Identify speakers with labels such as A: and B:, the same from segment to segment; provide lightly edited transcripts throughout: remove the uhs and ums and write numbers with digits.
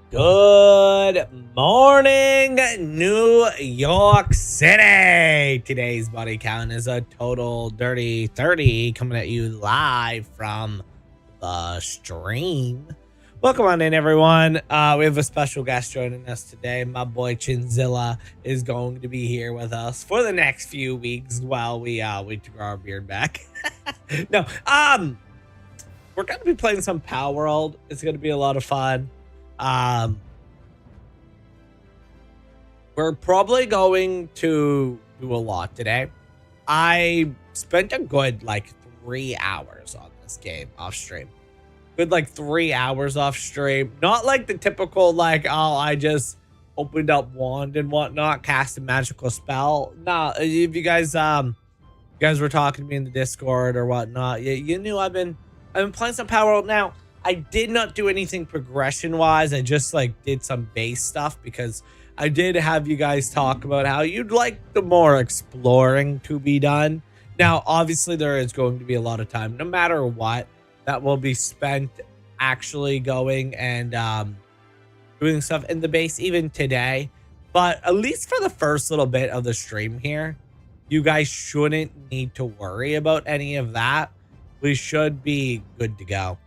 A: Good morning, New York City. Today's body count is a total dirty 30 coming at you live from the stream. Welcome on in, everyone. We have a special guest joining us today. My boy Chinzilla is going to be here with us for the next few weeks while we wait to grow our beard back. No, we're going to be playing some Power World. It's going to be a lot of fun. We're probably going to do a lot today. I spent a good 3 hours on this game off stream. Good 3 hours off stream. Not like the typical I just opened up wand and whatnot, cast a magical spell. No, if you guys were talking to me in the Discord or whatnot, you knew I've been playing some Power World. Now I did not do anything progression wise. I just did some base stuff because I did have you guys talk about how you'd like the more exploring to be done. Now, obviously there is going to be a lot of time, no matter what, that will be spent actually going and doing stuff in the base even today. But at least for the first little bit of the stream here, you guys shouldn't need to worry about any of that. We should be good to go.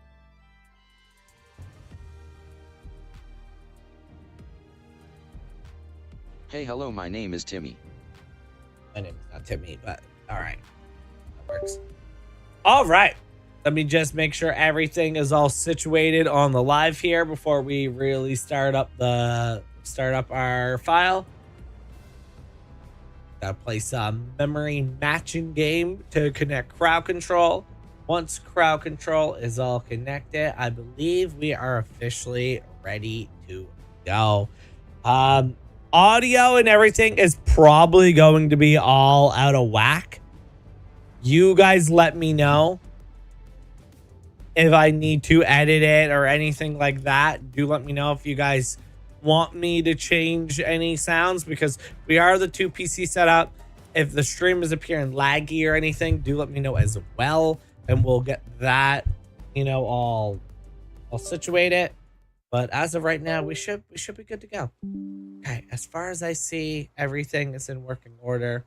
B: Hey, hello, my name is Timmy.
A: My name is not Timmy, but all right. That works. All right. Let me just make sure everything is all situated on the live here before we really start up our file. Gotta play some memory matching game to connect crowd control. Once crowd control is all connected, I believe we are officially ready to go. Audio and everything is probably going to be all out of whack. You guys let me know if I need to edit it or anything like that. Do let me know if you guys want me to change any sounds, because we are the 2 PC setup. If the stream is appearing laggy or anything, do let me know as well, and we'll get that, all situated. But as of right now, we should be good to go. Okay, as far as I see, everything is in working order.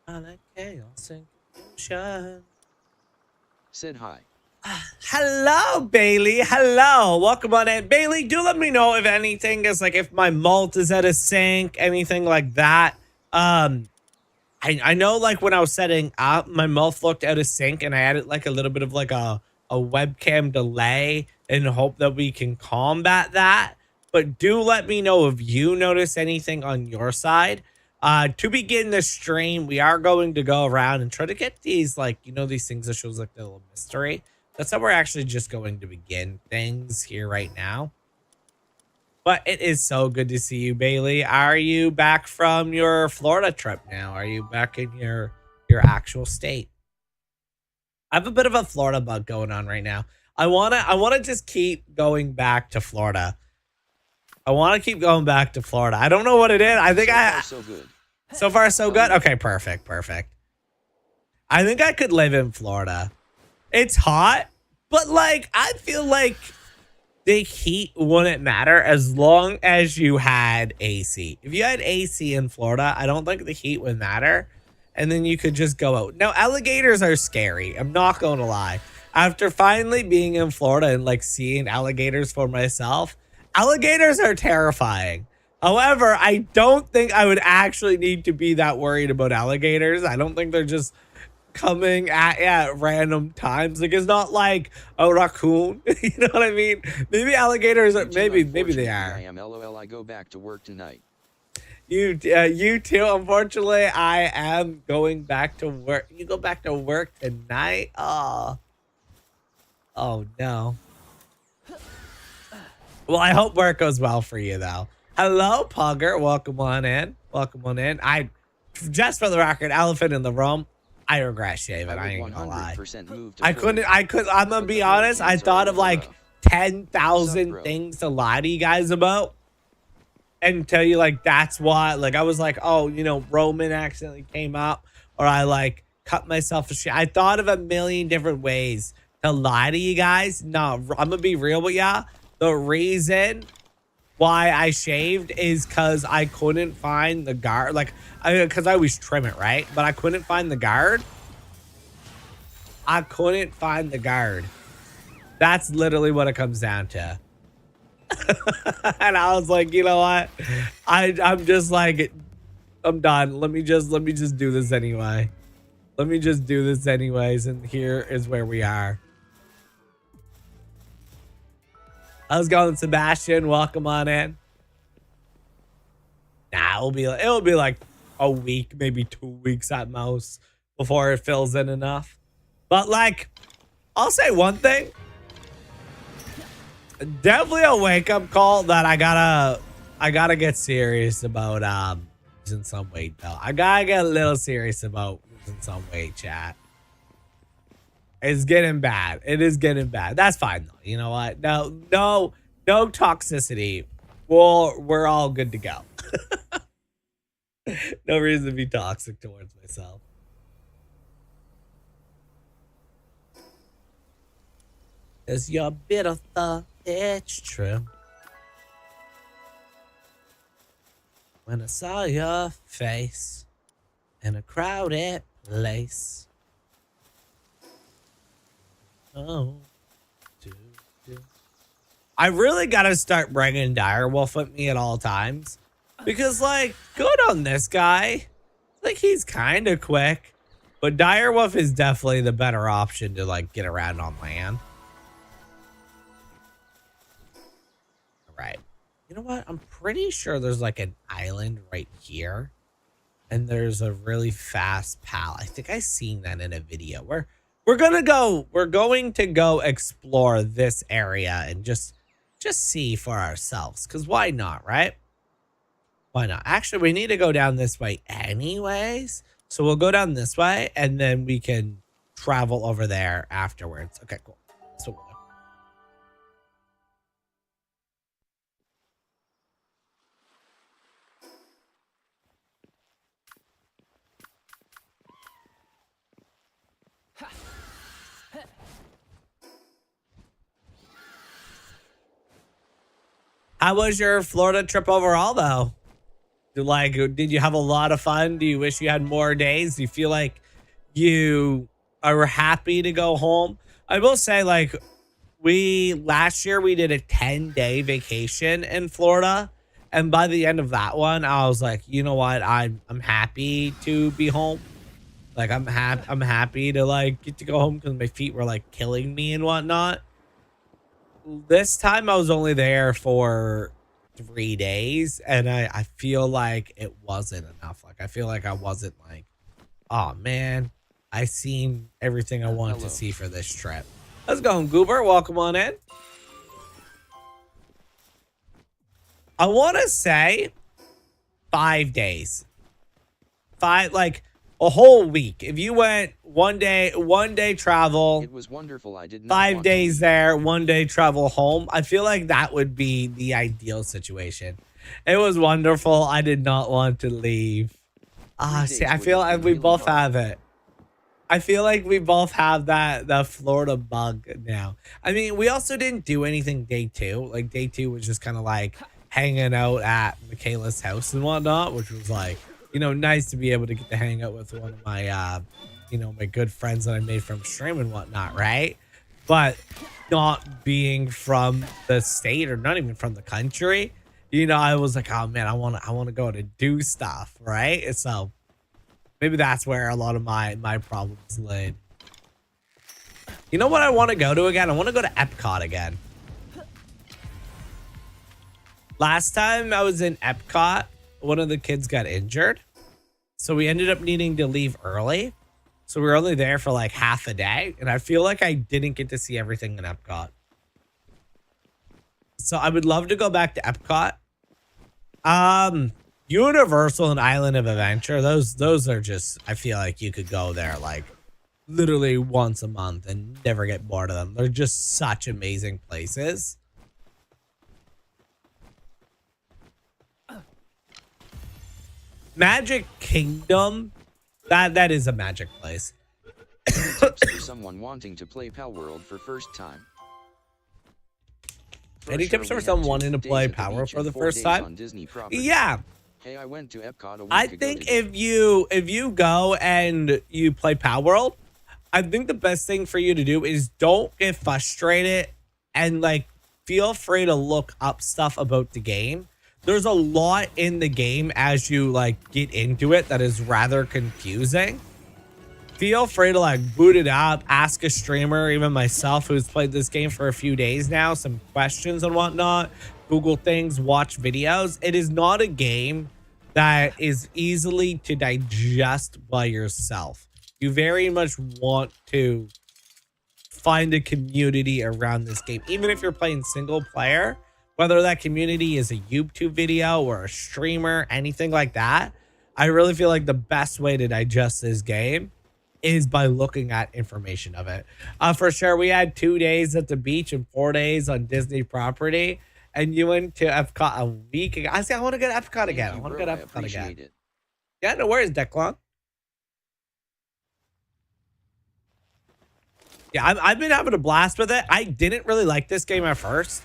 A: I like chaos and confusion.
B: Said hi.
A: Hello, Bailey. Hello. Welcome on in. Bailey, do let me know if anything is if my malt is at a sync, anything like that. I know when I was setting up, my malt looked out of sync, and I added a little bit of a webcam delay in hope that we can combat that. But do let me know if you notice anything on your side. To begin the stream, we are going to go around and try to get these these things that shows the little mystery. That's how we're actually just going to begin things here right now. But it is so good to see you, Bailey. Are you back from your Florida trip now? Are you back in your actual state? I have a bit of a Florida bug going on right now. I wanna just keep going back to Florida. I want to keep going back to Florida. I don't know what it is. I think
B: So good.
A: So far, so good. Okay, perfect. I think I could live in Florida. It's hot, but I feel like the heat wouldn't matter as long as you had AC. If you had AC in Florida, I don't think the heat would matter. And then you could just go out. Now, alligators are scary. I'm not going to lie. After finally being in Florida and seeing alligators for myself, alligators are terrifying. However, I don't think I would actually need to be that worried about alligators. I don't think they're just coming at random times. It's not like a raccoon. You know what I mean? Maybe alligators are, maybe they are.
B: I am LOL. I go back to work tonight.
A: You too. Unfortunately, I am going back to work. You go back to work tonight? Oh no. Well, I hope work goes well for you, though. Hello, Pugger. Welcome on in. Just for the record, elephant in the room. I regret shaving. I
B: I
A: ain't
B: would
A: gonna lie.
B: 100% move to
A: I'm
B: Florida,
A: gonna
B: but
A: be
B: the
A: honest. I
B: hurricanes are
A: thought of
B: over,
A: like
B: bro.
A: 10,000
B: bro?
A: things to lie to you guys about and tell you like that's why. Like I was like, oh, you know, Roman accidentally came up, or I like cut myself a shit. I thought of a million different ways to lie to you guys. No, I'm gonna be real with y'all. The reason why I shaved is because I couldn't find the guard. Like, because I always trim it, right? But I couldn't find the guard. I couldn't find the guard. That's literally what it comes down to. And I was like, you know what? I'm just like, I'm done. Let me just do this anyway. Let me just do this anyways. And here is where we are. How's it going, Sebastian? Welcome on in. Nah, it'll be like a week, maybe 2 weeks at most before it fills in enough. But like, I'll say one thing. Definitely a wake-up call that I gotta get serious about losing some weight though. I gotta get a little serious about losing some weight, chat. It's getting bad. It is getting bad. That's fine though. You know what? No toxicity. We're all good to go. No reason to be toxic towards myself. Cause you're bitter thought, it's true. When I saw your face in a crowded place. Oh, I really gotta start bringing Direwolf with me at all times. Because, like, good on this guy. Like, he's kind of quick. But Direwolf is definitely the better option to, like, get around on land. Right. You know what? I'm pretty sure there's like an island right here. And there's a really fast pal. I think I seen that in a video. We're going to go explore this area and just see for ourselves. Because why not, right? Why not? Actually, we need to go down this way anyways. So we'll go down this way and then we can travel over there afterwards. Okay, cool. So we'll do. How was your Florida trip overall, though? Did you have a lot of fun? Do you wish you had more days? Do you feel like you are happy to go home? I will say, like, last year we did a 10-day vacation in Florida, and by the end of that one, I was like, you know what? I'm happy to be home. Like, I'm happy to like get to go home because my feet were like killing me and whatnot. This time I was only there for 3 days and I feel like it wasn't enough. Like I feel like I wasn't like, oh man, I seen everything I wanted to see for this trip. How's it going, Goober? Welcome on in. I want to say 5 days. Like a whole week. If you went one day travel.
B: It was wonderful. I did not
A: 5 days there, 1 day travel home. I feel like that would be the ideal situation. It was wonderful. I did not want to leave. See, I feel like we both have it. I feel like we both have that Florida bug now. I mean, we also didn't do anything day 2. Like day 2 was just kind of like hanging out at Michaela's house and whatnot, which was like, you know, nice to be able to get to hang out with one of my, you know, my good friends that I made from stream and whatnot, right? But not being from the state or not even from the country, you know, I was like, oh man, I want to go to do stuff, right? And so maybe that's where a lot of my problems laid. You know what I want to go to again? I want to go to Epcot again. Last time I was in Epcot, one of the kids got injured. So we ended up needing to leave early. So we were only there for like half a day. And I feel like I didn't get to see everything in Epcot. So I would love to go back to Epcot. Universal and Island of Adventure, those are just, I feel like you could go there like literally once a month and never get bored of them. They're just such amazing places. Magic Kingdom, that is a magic place.
B: Tips for someone wanting to play Palworld for first time.
A: Any tips for someone wanting to play Power for the first time? Yeah.
B: Hey, I went to Epcot a week
A: I
B: ago
A: think
B: today.
A: if you go and you play Palworld, I think the best thing for you to do is don't get frustrated and like feel free to look up stuff about the game. There's a lot in the game as you like get into it that is rather confusing. Feel free to like boot it up, ask a streamer, even myself who's played this game for a few days now, some questions and whatnot. Google things, watch videos. It is not a game that is easily to digest by yourself. You very much want to find a community around this game, even if you're playing single player, whether that community is a YouTube video or a streamer, anything like that. I really feel like the best way to digest this game is by looking at information of it. For sure, we had 2 days at the beach and 4 days on Disney property, and you went to Epcot a week ago. I say I want to get Epcot again. I want to get Epcot again.
B: It.
A: Yeah, no worries, Declan. Yeah, I've been having a blast with it. I didn't really like this game at first.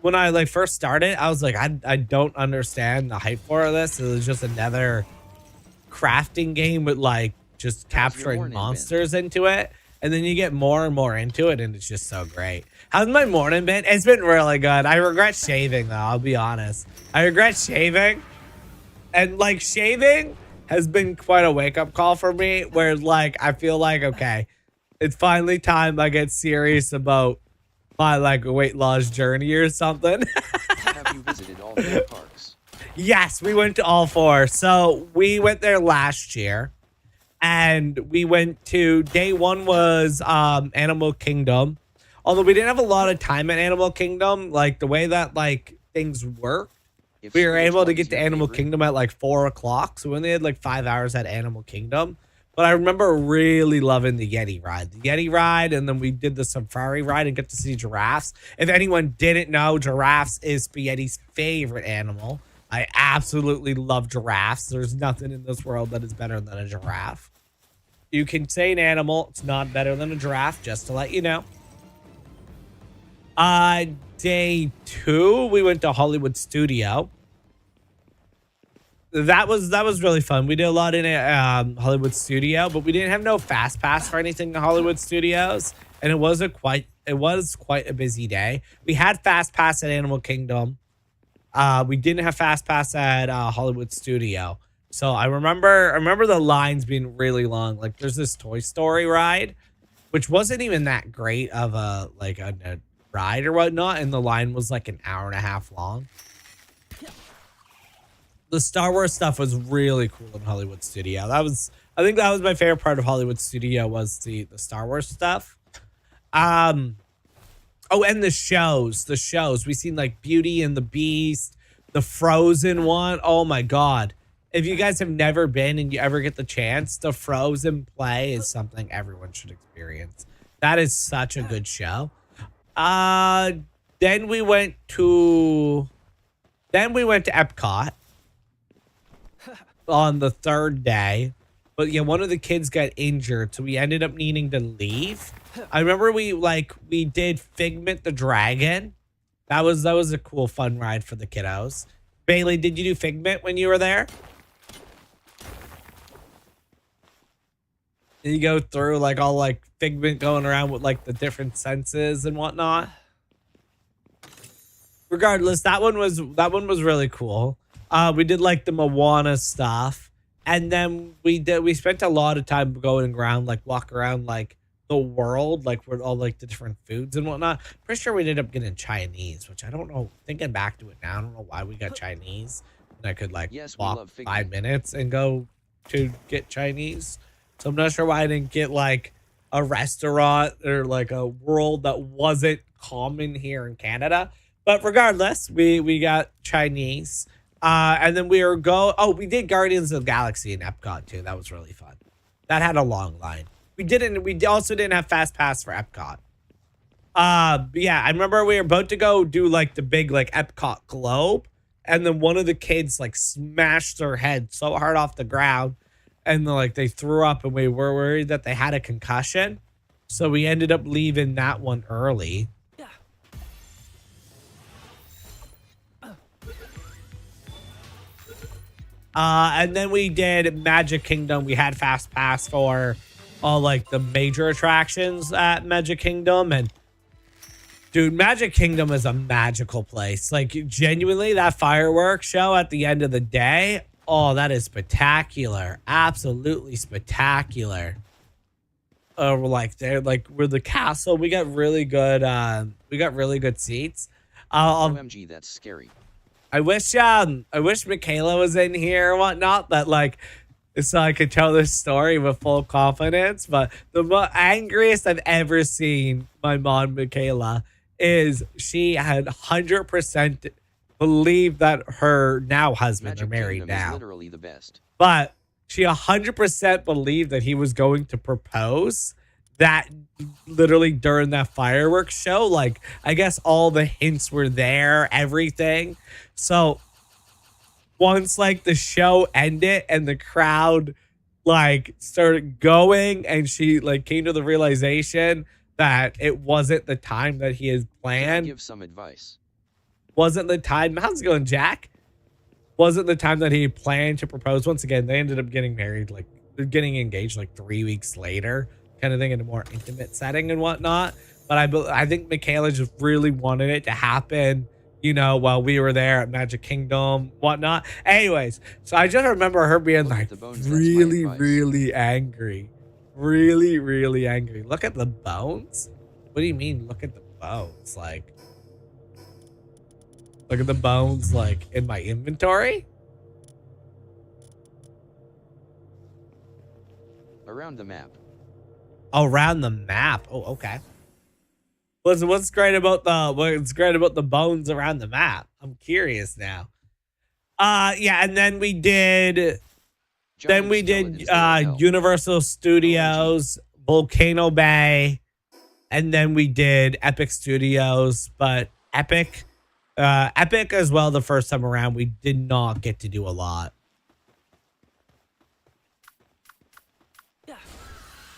A: When I like first started, I was like, I don't understand the hype for this. It was just another crafting game with like just capturing monsters into it. And then you get more and more into it, and it's just so great. How's my morning been? It's been really good. I regret shaving, though. I'll be honest. I regret shaving. And, like, shaving has been quite a wake-up call for me, where, like, I feel like, okay, it's finally time I get serious about my, like, weight loss journey or something.
B: Have you visited all the parks?
A: Yes, we went to all 4. So, we went there last year. And we went to day 1 was Animal Kingdom. Although we didn't have a lot of time at Animal Kingdom, like the way that like things work, we were able to get to Animal Kingdom at like 4 o'clock. So we only had like 5 hours at Animal Kingdom. But I remember really loving the Yeti ride. And then we did the safari ride and get to see giraffes. If anyone didn't know, giraffes is Spaghetti's favorite animal. I absolutely love giraffes. There's nothing in this world that is better than a giraffe. You can say an animal. It's not better than a giraffe, just to let you know. Day 2, we went to Hollywood Studio. That was really fun. We did a lot in Hollywood Studio, but we didn't have no fast pass for anything in Hollywood Studios, and it was quite a busy day. We had fast pass at Animal Kingdom. We didn't have fast pass at Hollywood Studio. So I remember the lines being really long. Like there's this Toy Story ride, which wasn't even that great of a ride or whatnot, and the line was like an hour and a half long. The Star Wars stuff was really cool in Hollywood Studio. I think that was my favorite part of Hollywood Studio was the Star Wars stuff. Oh, and the shows. We seen like Beauty and the Beast, the Frozen one. Oh my God. If you guys have never been and you ever get the chance, the Frozen play is something everyone should experience. That is such a good show. Then we went to Epcot on the 3rd day. But yeah, one of the kids got injured, so we ended up needing to leave. I remember we did Figment the Dragon. That was a cool fun ride for the kiddos. Bailey, did you do Figment when you were there? You go through like all like Figment going around with like the different senses and whatnot. Regardless, that one was really cool. We did like the Moana stuff, and then we spent a lot of time going around, like walk around like the world, like with all like the different foods and whatnot. Pretty sure we ended up getting Chinese, which I don't know. Thinking back to it now, I don't know why we got Chinese. And I could like walk 5 minutes and go to get Chinese. So I'm not sure why I didn't get like a restaurant or like a world that wasn't common here in Canada. But regardless, we got Chinese. And then we did Guardians of the Galaxy in Epcot too. That was really fun. That had a long line. We also didn't have Fast Pass for Epcot. But yeah, I remember we were about to go do like the big like Epcot globe, and then one of the kids like smashed their head so hard off the ground, and like they threw up, and we were worried that they had a concussion, so we ended up leaving that one early. And then we did Magic Kingdom. We had Fast Pass for all like the major attractions at Magic Kingdom, and dude, Magic Kingdom is a magical place. Like, genuinely, that fireworks show at the end of the day, oh, that is spectacular. Absolutely spectacular. We're the castle. We got really good seats.
B: OMG, that's scary.
A: I wish Michaela was in here or whatnot, but like, so I could tell this story with full confidence. But the angriest I've ever seen my mom, Michaela, is she had 100% believed that her now husband, they're married now,
B: is literally the best.
A: But she 100% believed that he was going to propose that literally during that fireworks show. Like, I guess all the hints were there, everything. So once like the show ended and the crowd like started going, and she like came to the realization that it wasn't the time that he had planned.
B: Give some advice.
A: Wasn't the time. How's it going, Jack? Wasn't the time that he planned to propose. Once again, they ended up getting married, like they're getting engaged like 3 weeks later, kind of thing, in a more intimate setting and whatnot. But I think Michaela just really wanted it to happen, you know, while we were there at Magic Kingdom, whatnot. Anyways, so I just remember her being like really, really angry. Really, really angry. Look at the bones? What do you mean, look at the bones? Like, look at the bones, like, in my inventory?
B: Around the map.
A: Oh, around the map. Oh, okay. What's great about the bones around the map? I'm curious now. Yeah, and then we did Universal Studios, Volcano Bay, and then we did Epic Studios. But Epic as well, the first time around, we did not get to do a lot.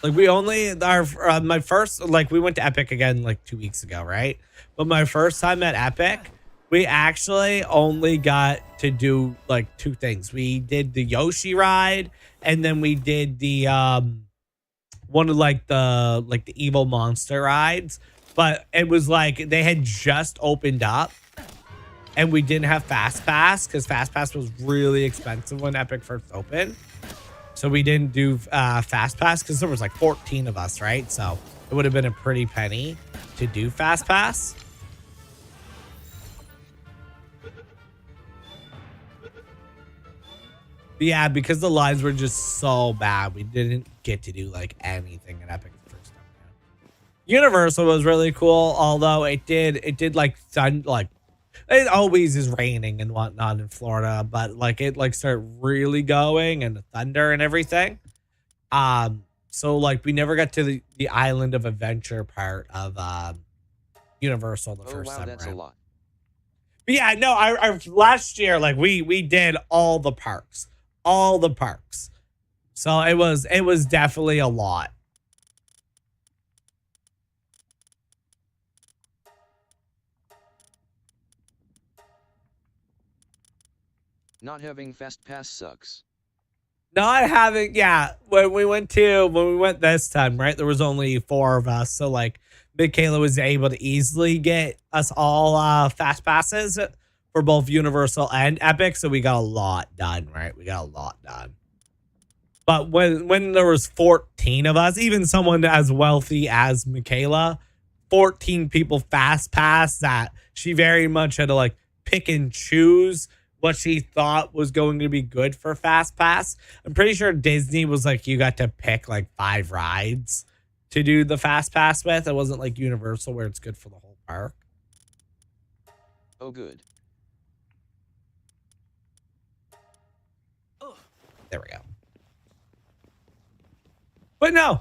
A: Like, we only, my first, like, we went to Epic again like 2 weeks ago, right? But my first time at Epic, we actually only got to do like two things. We did the Yoshi ride, and then we did the one of like the evil monster rides. But it was like they had just opened up, and we didn't have Fast Pass because Fast Pass was really expensive when Epic first opened. So we didn't do Fast Pass because there was like 14 of us, right? So it would have been a pretty penny to do Fast Pass. Yeah, because the lines were just so bad, we didn't get to do like anything at Epic the first time around. Universal was really cool, although it did like sun, like it always is raining and whatnot in Florida, but like it like started really going, and the thunder and everything. So like we never got to the Island of Adventure part of Universal the first time
B: that's
A: around.
B: A lot.
A: But yeah, no, I last year like we did all the parks. So it was definitely a lot.
B: Not having Fast Pass sucks.
A: Not having, yeah, when we went this time, right, there was only 4 of us. So like Michaela was able to easily get us all Fast Passes for both Universal and Epic. So we got a lot done, right? We got a lot done. But when there was 14 of us, even someone as wealthy as Michaela, 14 people Fast Pass, that she very much had to like pick and choose what she thought was going to be good for Fast Pass. I'm pretty sure Disney was like, you got to pick like 5 rides to do the Fast Pass with. It wasn't like Universal where it's good for the whole park.
B: Oh, good.
A: There we go. But no,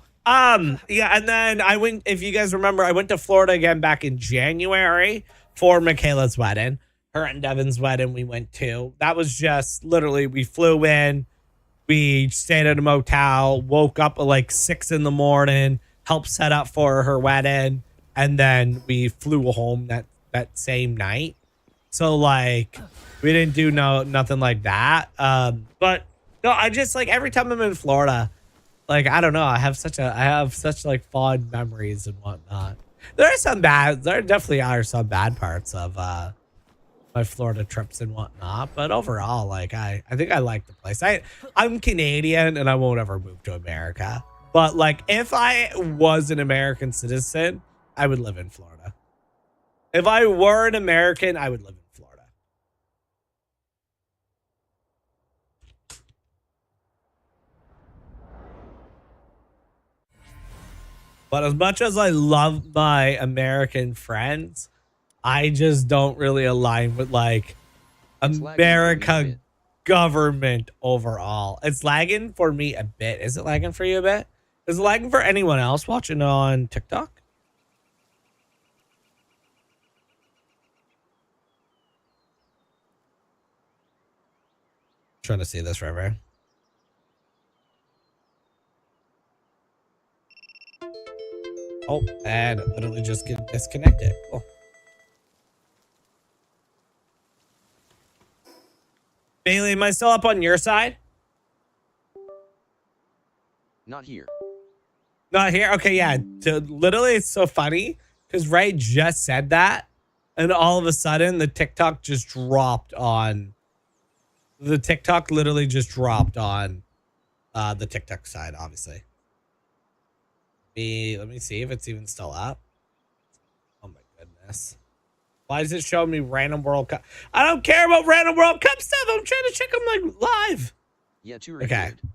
A: yeah, and then I went, if you guys remember, I went to Florida again back in January for Michaela's wedding. Her and Devin's wedding we went to. That was just literally, we flew in, we stayed at a motel, woke up at like 6 in the morning, helped set up for her wedding, and then we flew home that same night. So like we didn't do nothing like that. But no, I just like every time I'm in Florida, like I don't know, I have such like fond memories and whatnot. There definitely are some bad parts of my Florida trips and whatnot, but overall, like I think I like the place. I'm Canadian and I won't ever move to America. But like if I was an American citizen, I would live in Florida. If I were an American, I would live in Florida. But as much as I love my American friends, I just don't really align with like
B: It's lagging for me a
A: America
B: bit.
A: government overall. It's lagging for me a bit. Is it lagging for you a bit? Is it lagging for anyone else watching on TikTok? Trying to see this right here. Oh, and it literally just get disconnected. Cool. Bailey, am I still up on your side?
B: Not here.
A: Not here? Okay, yeah. Literally, it's so funny because Ray just said that, and all of a sudden, the TikTok just dropped on. The TikTok literally just dropped on the TikTok side, obviously. Let me see if it's even still up. Oh my goodness. Why does it show me random World Cup? I don't care about random World Cup stuff. I'm trying to check them like live.
B: Yeah, too
A: Okay.
B: good.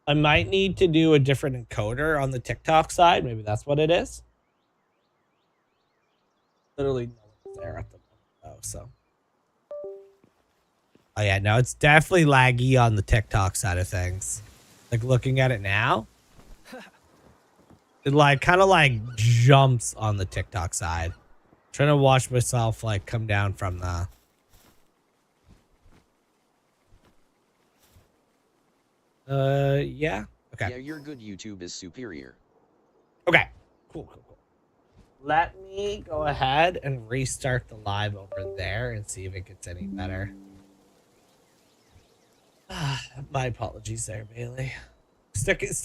A: I might need to do a different encoder on the TikTok side. Maybe that's what it is. Literally no one's there at the moment, though, so. Oh yeah, no, it's definitely laggy on the TikTok side of things. Like looking at it now, it like kind of like jumps on the TikTok side. Trying to watch myself like come down from the. Yeah. Okay.
B: Yeah, your good YouTube is superior.
A: Okay. Cool. Let me go ahead and restart the live over there and see if it gets any better. My apologies there, Bailey.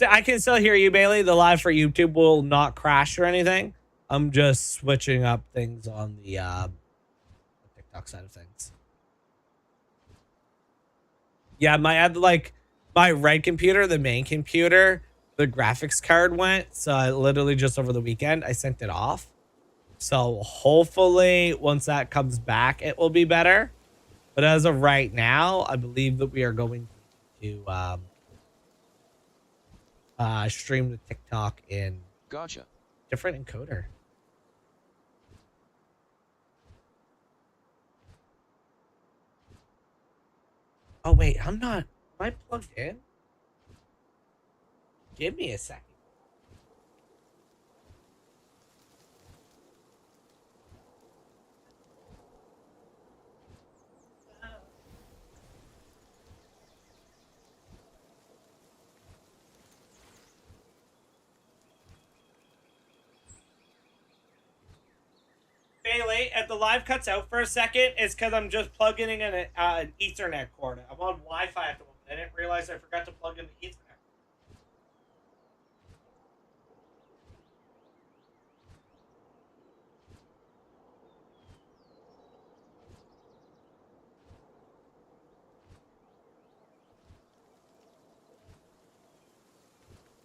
A: I can still hear you, Bailey. The live for YouTube will not crash or anything. I'm just switching up things on the TikTok side of things. Yeah, my right computer, the main computer, the graphics card went. So I literally just over the weekend, I sent it off. So hopefully once that comes back, it will be better. But as of right now, I believe that we are going to stream the TikTok in
B: Gotcha.
A: different encoder. Oh wait, am I plugged in? Give me a second. Bailey, if the live cuts out for a second, it's because I'm just plugging in an Ethernet cord. I'm on Wi-Fi at the moment. I didn't realize I forgot to plug in the Ethernet.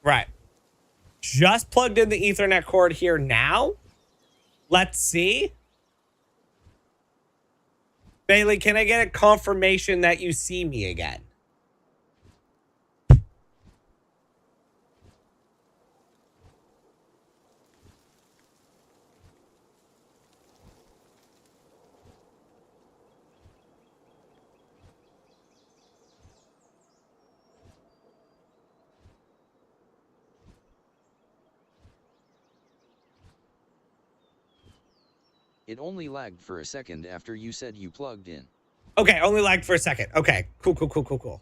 A: Right. Just plugged in the Ethernet cord here now. Let's see. Bailey, can I get a confirmation that you see me again?
B: It only lagged for a second after you said you plugged in.
A: Okay, only lagged for a second. Okay, cool.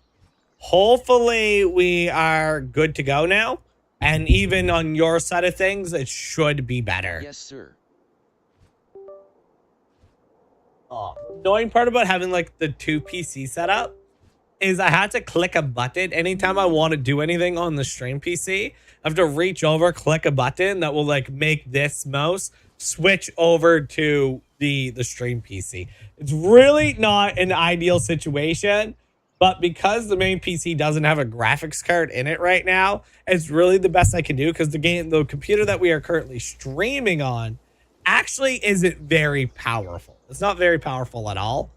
A: Hopefully we are good to go now. And even on your side of things, it should be better.
B: Yes, sir.
A: Oh, annoying part about having like the 2 PC setup is I had to click a button anytime I want to do anything on the stream PC. I have to reach over, click a button that will like make this mouse switch over to the stream PC. It's really not an ideal situation, but because the main PC doesn't have a graphics card in it right now, it's really the best I can do because the computer that we are currently streaming on actually isn't very powerful. It's not very powerful at all.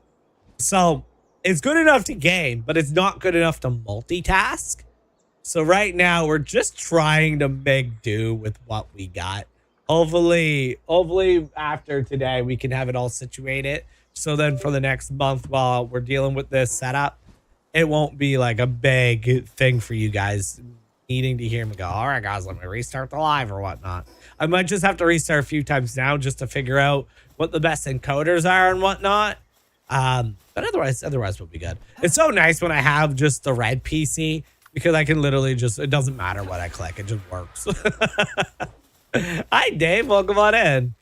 A: So it's good enough to game, but it's not good enough to multitask. So right now we're just trying to make do with what we got. Hopefully after today we can have it all situated. So then for the next month while we're dealing with this setup, it won't be like a big thing for you guys needing to hear me go, all right, guys, let me restart the live or whatnot. I might just have to restart a few times now just to figure out what the best encoders are and whatnot. But otherwise we'll be good. It's so nice when I have just the red PC because I can literally just, it doesn't matter what I click. It just works. Hi, Dave. Welcome on in.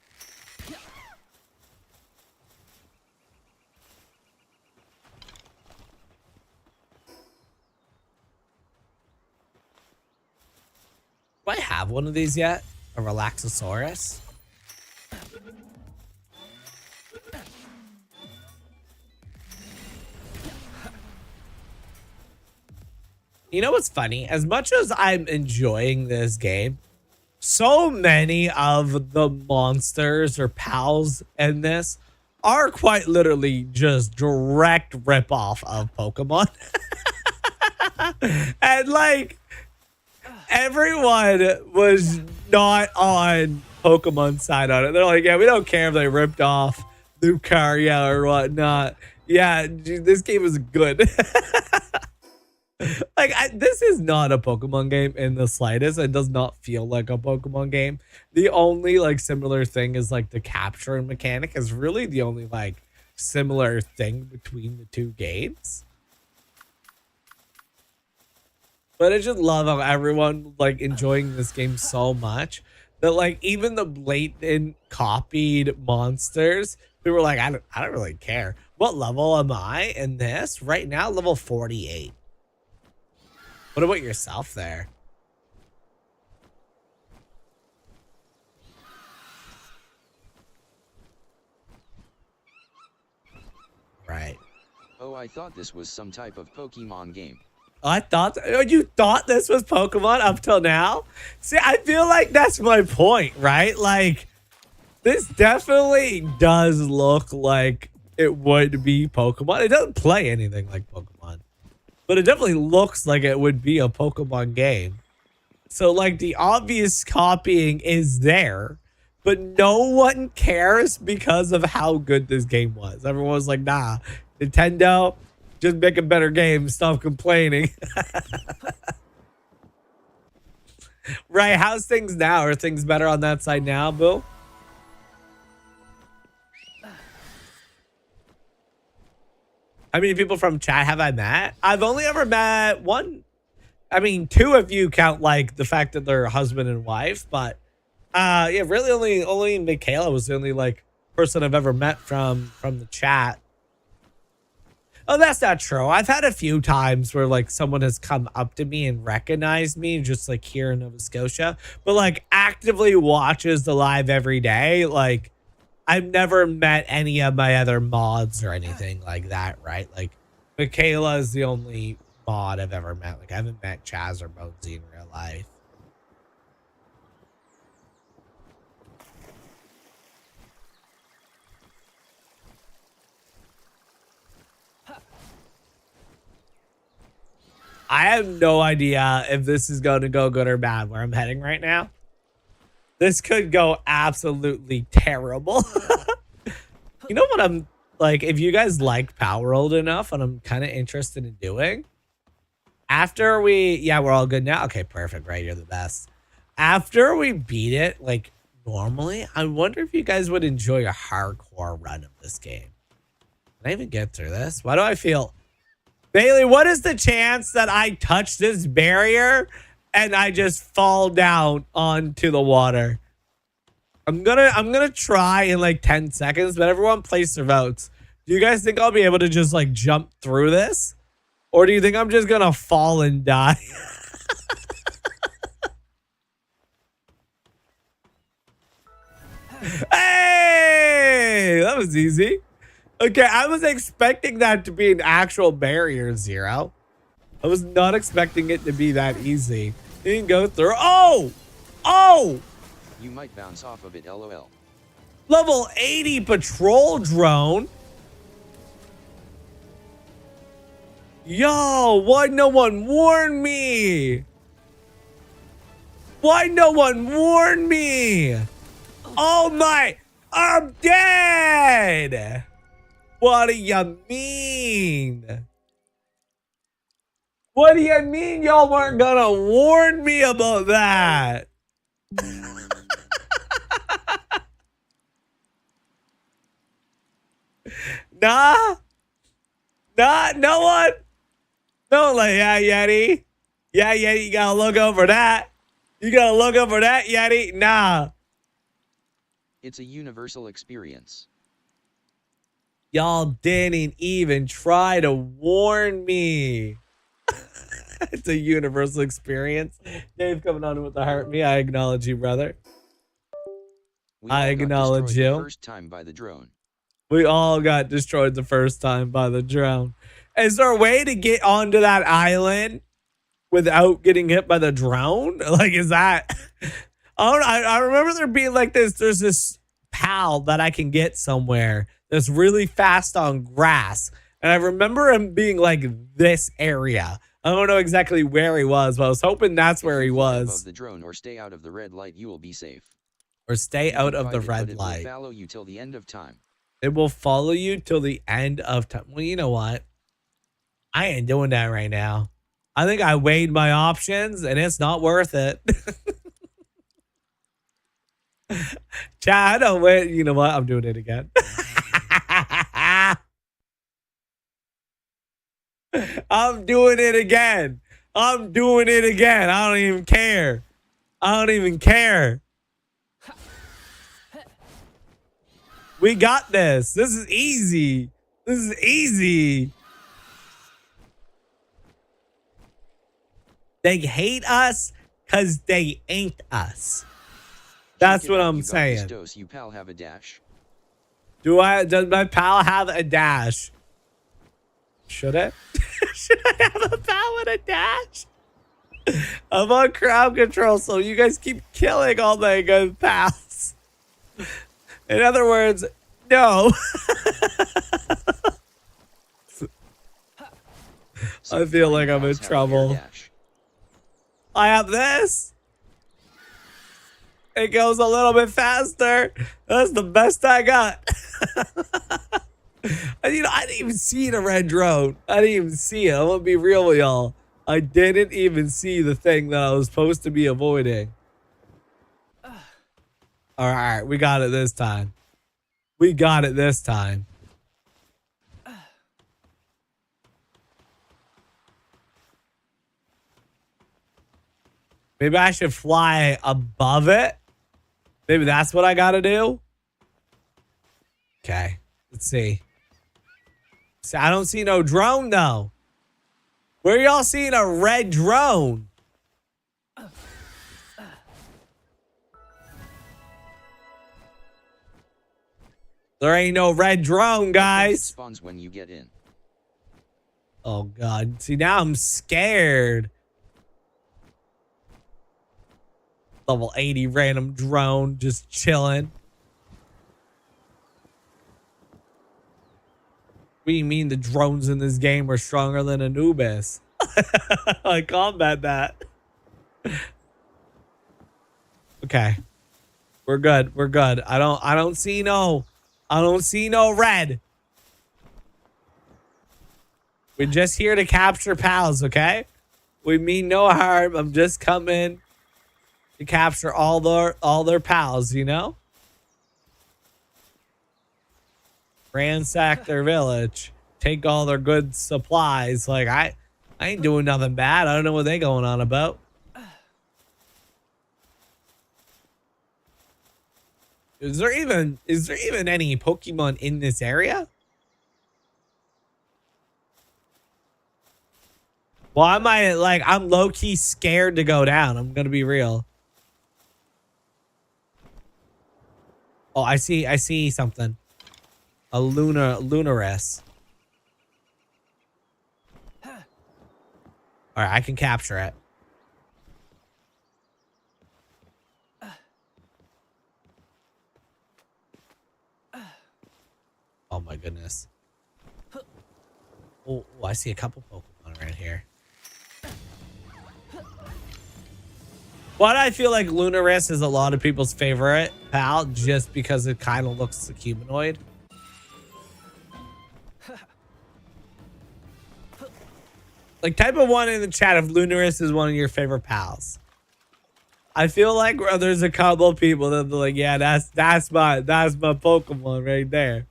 A: Do I have one of these yet? A Relaxosaurus? You know what's funny? As much as I'm enjoying this game, so many of the monsters or pals in this are quite literally just direct ripoff of Pokemon. And like, everyone was not on Pokemon's side on it. They're like, yeah, we don't care if they ripped off Lucario or whatnot. Yeah, this game is good. Like, this is not a Pokemon game in the slightest. It does not feel like a Pokemon game. The only like similar thing is like the capturing mechanic is really the only like similar thing between the two games. But I just love how everyone like enjoying this game so much that like even the blatant copied monsters, we were like, I don't really care. What level am I in this right now? Level 48. What about yourself there? Right.
B: Oh, I thought this was some type of Pokemon game.
A: You thought this was Pokemon up till now? See, I feel like that's my point, right? Like, this definitely does look like it would be Pokemon. It doesn't play anything like Pokemon, but it definitely looks like it would be a Pokemon game. So, like, the obvious copying is there, but no one cares because of how good this game was. Everyone was like, nah, Nintendo, just make a better game. Stop complaining. Right, how's things now? Are things better on that side now, Boo? How many people from chat have I met? I've only ever met one. I mean, two of you count like the fact that they're husband and wife, but yeah, really only Michaela was the only like person I've ever met from the chat. Oh, that's not true. I've had a few times where like someone has come up to me and recognized me just like here in Nova Scotia, but like actively watches the live every day. Like, I've never met any of my other mods or anything like that, right? Like, Michaela is the only mod I've ever met. Like, I haven't met Chaz or Bonesy in real life. I have no idea if this is going to go good or bad where I'm heading right now. This could go absolutely terrible. You know what I'm like, if you guys like Power World enough and I'm kind of interested in doing, after we're all good now. Okay, perfect, right? You're the best. After we beat it, like normally. I wonder if you guys would enjoy a hardcore run of this game. Can I even get through this? Why do I feel... Bailey, what is the chance that I touch this barrier and I just fall down onto the water? I'm gonna try in like 10 seconds, but everyone place their votes. Do you guys think I'll be able to just like jump through this? Or do you think I'm just gonna fall and die? Hey, that was easy. Okay, I was expecting that to be an actual barrier, Zero. I was not expecting it to be that easy. You can go through. Oh! Oh!
B: You might bounce off of it, lol.
A: Level 80 patrol drone. Yo, why no one warned me? Why no one warned me? Oh my, I'm dead. What do you mean? What do you mean y'all weren't gonna warn me about that? Nah, no one. No, like, yeah, Yeti. Yeah, Yeti, you gotta look over that. You gotta look over that, Yeti. Nah.
B: It's a universal experience.
A: Y'all didn't even try to warn me. It's a universal experience. Dave coming on with the heart me. I acknowledge you, brother.
B: We
A: I
B: all got
A: acknowledge
B: destroyed
A: you.
B: the first time by the drone.
A: We all got destroyed the first time by the drone. Is there a way to get onto that island without getting hit by the drone? Like, is that... I remember there being like this. There's this pal that I can get somewhere that's really fast on grass. And I remember him being like this area. I don't know exactly where he was, but I was hoping that's where he
B: Above
A: was.
B: the drone or stay out of the red light, you will be safe.
A: Or stay
B: You
A: out
B: can
A: of the
B: fight it, but
A: red
B: it
A: light.
B: will follow you till the end of time.
A: It will follow you till the end of time. Well, you know what? I ain't doing that right now. I think I weighed my options and it's not worth it. Chad, oh wait, you know what? I'm doing it again. I'm doing it again. I'm doing it again. I don't even care. I don't even care. We got this. This is easy. This is easy. They hate us because they ain't us. That's
B: Check it
A: what
B: out,
A: I'm
B: you got this
A: saying.
B: dose, you pal have a dash.
A: Does my pal have a dash? Should it? Should I have a pal with a dash? I'm on crowd control, so you guys keep killing all my good pals. In other words, no. I feel like I'm in trouble. I have this. It goes a little bit faster. That's the best I got. And, you know, I didn't even see the red drone. I didn't even see it. I'm gonna be real with y'all. I didn't even see the thing that I was supposed to be avoiding. All right, we got it this time. We got it this time. Maybe I should fly above it. Maybe that's what I gotta do. Okay, let's see. See, I don't see no drone though. Where y'all seeing a red drone? There ain't no red drone,
B: It
A: guys.
B: spawns when you get in.
A: Oh God. See, now I'm scared. Level 80 random drone just chilling. What do you mean the drones in this game are stronger than Anubis? I combat that. Okay. We're good. We're good. I don't see no red. We're just here to capture pals, okay? We mean no harm. I'm just coming. to capture all their pals, you know? Ransack their village, take all their good supplies. Like I ain't doing nothing bad. I don't know what they going on about. Is there even any Pokemon in this area? Why am I like I'm low-key scared to go down? I'm gonna be real. Oh, I see something. A Lunaris. All right, I can capture it. Oh my goodness. Oh, I see a couple Pokemon around here. Why do I feel like Lunaris is a lot of people's favorite pal just because it kind of looks like humanoid? Like, type of one in the chat if Lunaris is one of your favorite pals. I feel like there's a couple of people that are like, yeah, that's my Pokemon right there.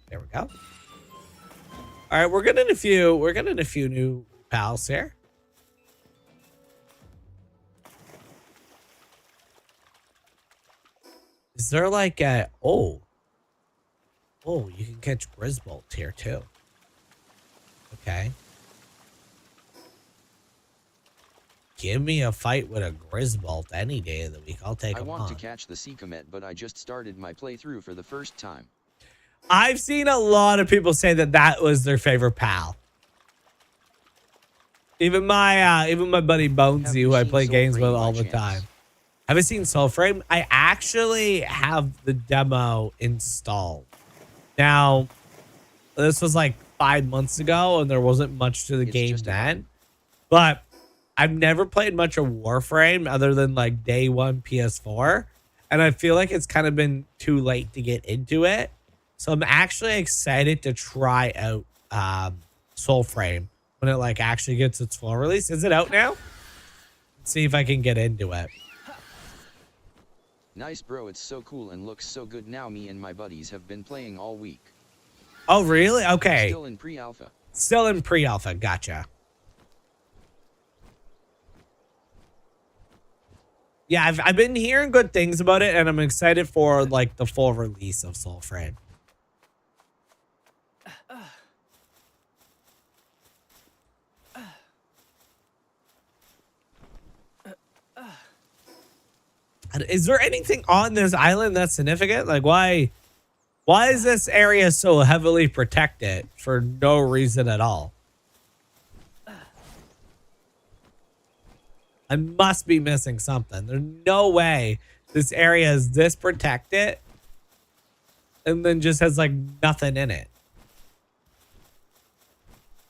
A: There we go. All right, we're getting a few new pals here. Is there like a oh, you can catch Grisbolt here too. Okay. Give me a fight with a Grisbolt any day of the week. I'll take him on.
B: I want to catch the Seacomet, but I just started my playthrough for the first time.
A: I've seen a lot of people say that was their favorite pal. Even my buddy Bonesy, who I play games with all the time. Haven't seen Soulframe. I actually have the demo installed. Now, this was like 5 months ago, and there wasn't much to the game then. But I've never played much of Warframe other than like day one PS4. And I feel like it's kind of been too late to get into it. So I'm actually excited to try out Soulframe when it like actually gets its full release. Is it out now? Let's see if I can get into it.
B: Nice, bro. It's so cool and looks so good now. Me and my buddies have been playing all week.
A: Oh, really? Okay.
B: Still in pre-alpha.
A: Still in pre-alpha. Gotcha. Yeah, I've been hearing good things about it, and I'm excited for like the full release of Soulframe. Is there anything on this island that's significant? Like, why is this area so heavily protected for no reason at all? I must be missing something. There's no way this area is this protected and then just has like nothing in it.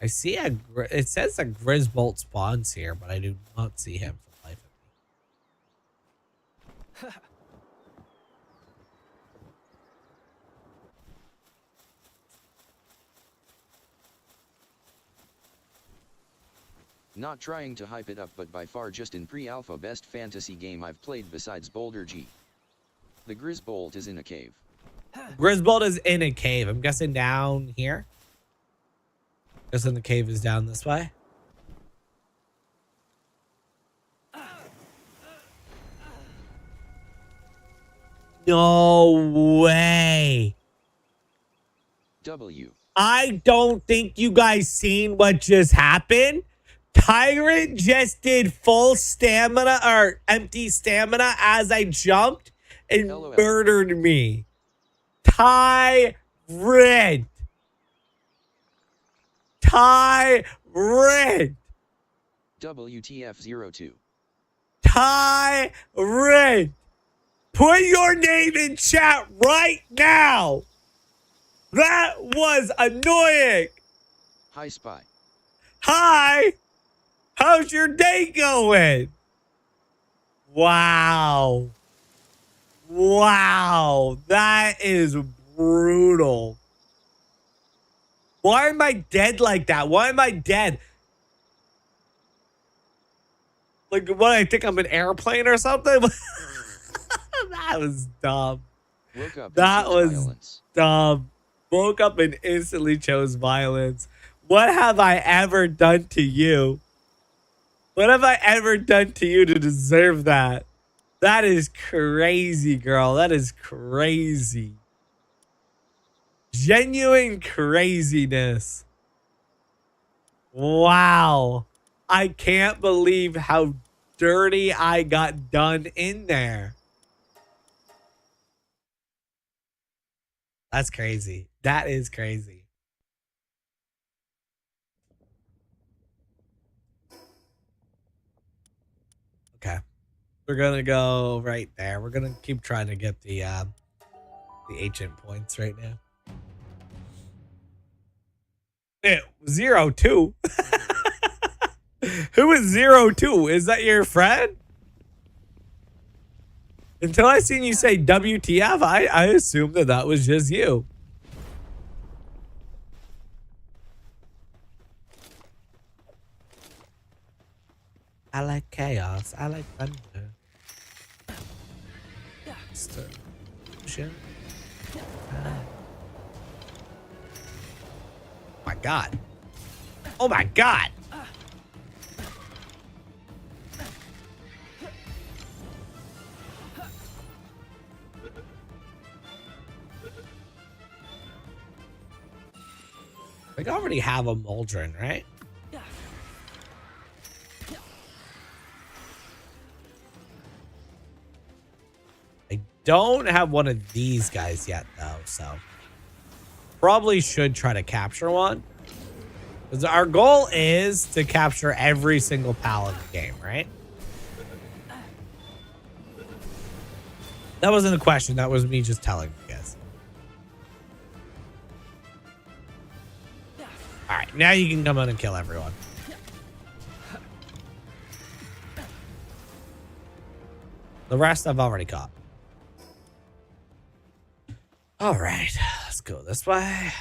A: I see it says a Grisbolt spawns here, but I do not see him for the life of me.
B: Not trying to hype it up, but by far just in pre-alpha best fantasy game I've played besides Boulder G. The Grisbolt is in a cave.
A: Grisbolt is in a cave. I'm guessing down here. Guessing the cave is down this way. No way.
B: W.
A: I don't think you guys seen what just happened. Tyrant just did full stamina or empty stamina as I jumped and
B: LOL.
A: murdered me. Tyrant. Tyrant.
B: WTF02.
A: Tyrant. Put your name in chat right now. That was annoying.
B: Hi, Spy.
A: Hi. How's your day going? Wow. Wow. That is brutal. Why am I dead like that? Why am I dead? Like, what, I think I'm an airplane or something? That was dumb.
B: Woke up and
A: That
B: chose
A: was
B: violence.
A: dumb. Woke up and instantly chose violence. What have I ever done to you? What have I ever done to you to deserve that? That is crazy, girl. That is crazy. Genuine craziness. Wow. I can't believe how dirty I got done in there. That's crazy. That is crazy. Okay. We're going to go right there. We're going to keep trying to get the ancient points right now. Ew, 0-2. Who is 0-2? Is that your friend? Until I seen you say WTF, I assumed that was just you. I like chaos. I like thunder. Sure. Oh my god. Oh my god. We already have a Moldrin, right? I don't have one of these guys yet, though, so probably should try to capture one. Because our goal is to capture every single pal in the game, right? That wasn't a question. That was me just telling you guys. All right, now you can come in and kill everyone. The rest I've already caught. All right, let's go this way.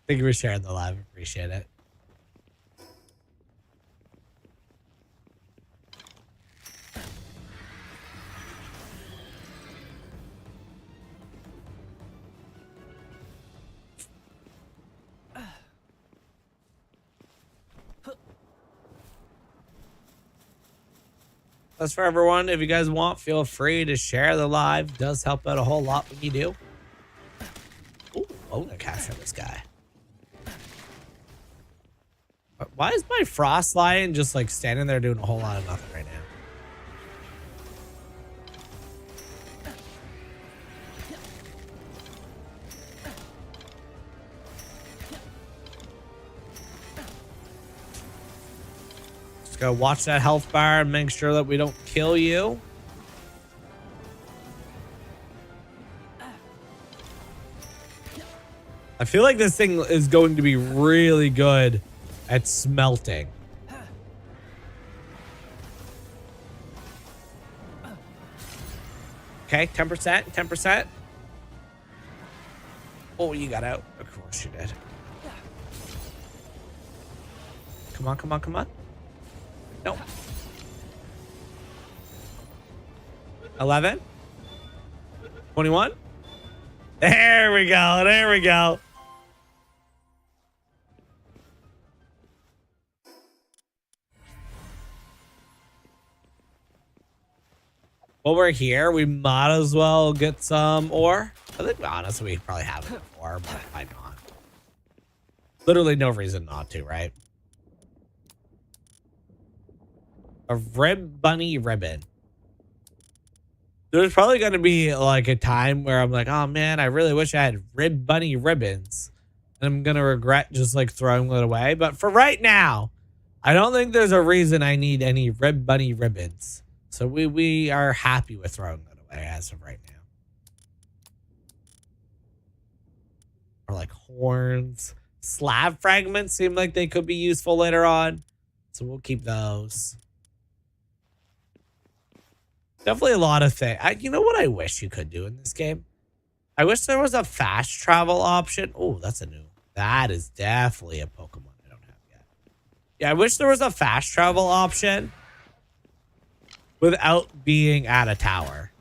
A: Thank you for sharing the live. Appreciate it. That's for everyone. If you guys want, feel free to share the live. It does help out a whole lot when you do. Ooh, I'm gonna capture this guy. Why is my Frost Lion just like standing there doing a whole lot of nothing right now? Just gotta watch that health bar and make sure that we don't kill you. I feel like this thing is going to be really good at smelting. Okay, 10%, 10%. Oh, you got out. Of course you did. Come on, come on, come on. Nope. 11. 21. There we go. There we go. While we're here, we might as well get some ore. I think, honestly, we probably have it before, but why not? Literally no reason not to, right? A rib bunny ribbon. There's probably going to be like a time where I'm like, oh man, I really wish I had rib bunny ribbons. And I'm going to regret just like throwing it away. But for right now, I don't think there's a reason I need any rib bunny ribbons. So we are happy with throwing that away as of right now. Or like horns. Slab fragments seem like they could be useful later on. So we'll keep those. Definitely a lot of things. You know what I wish you could do in this game? I wish there was a fast travel option. Oh, that's a new. That is definitely a Pokemon I don't have yet. Yeah, I wish there was a fast travel option without being at a tower.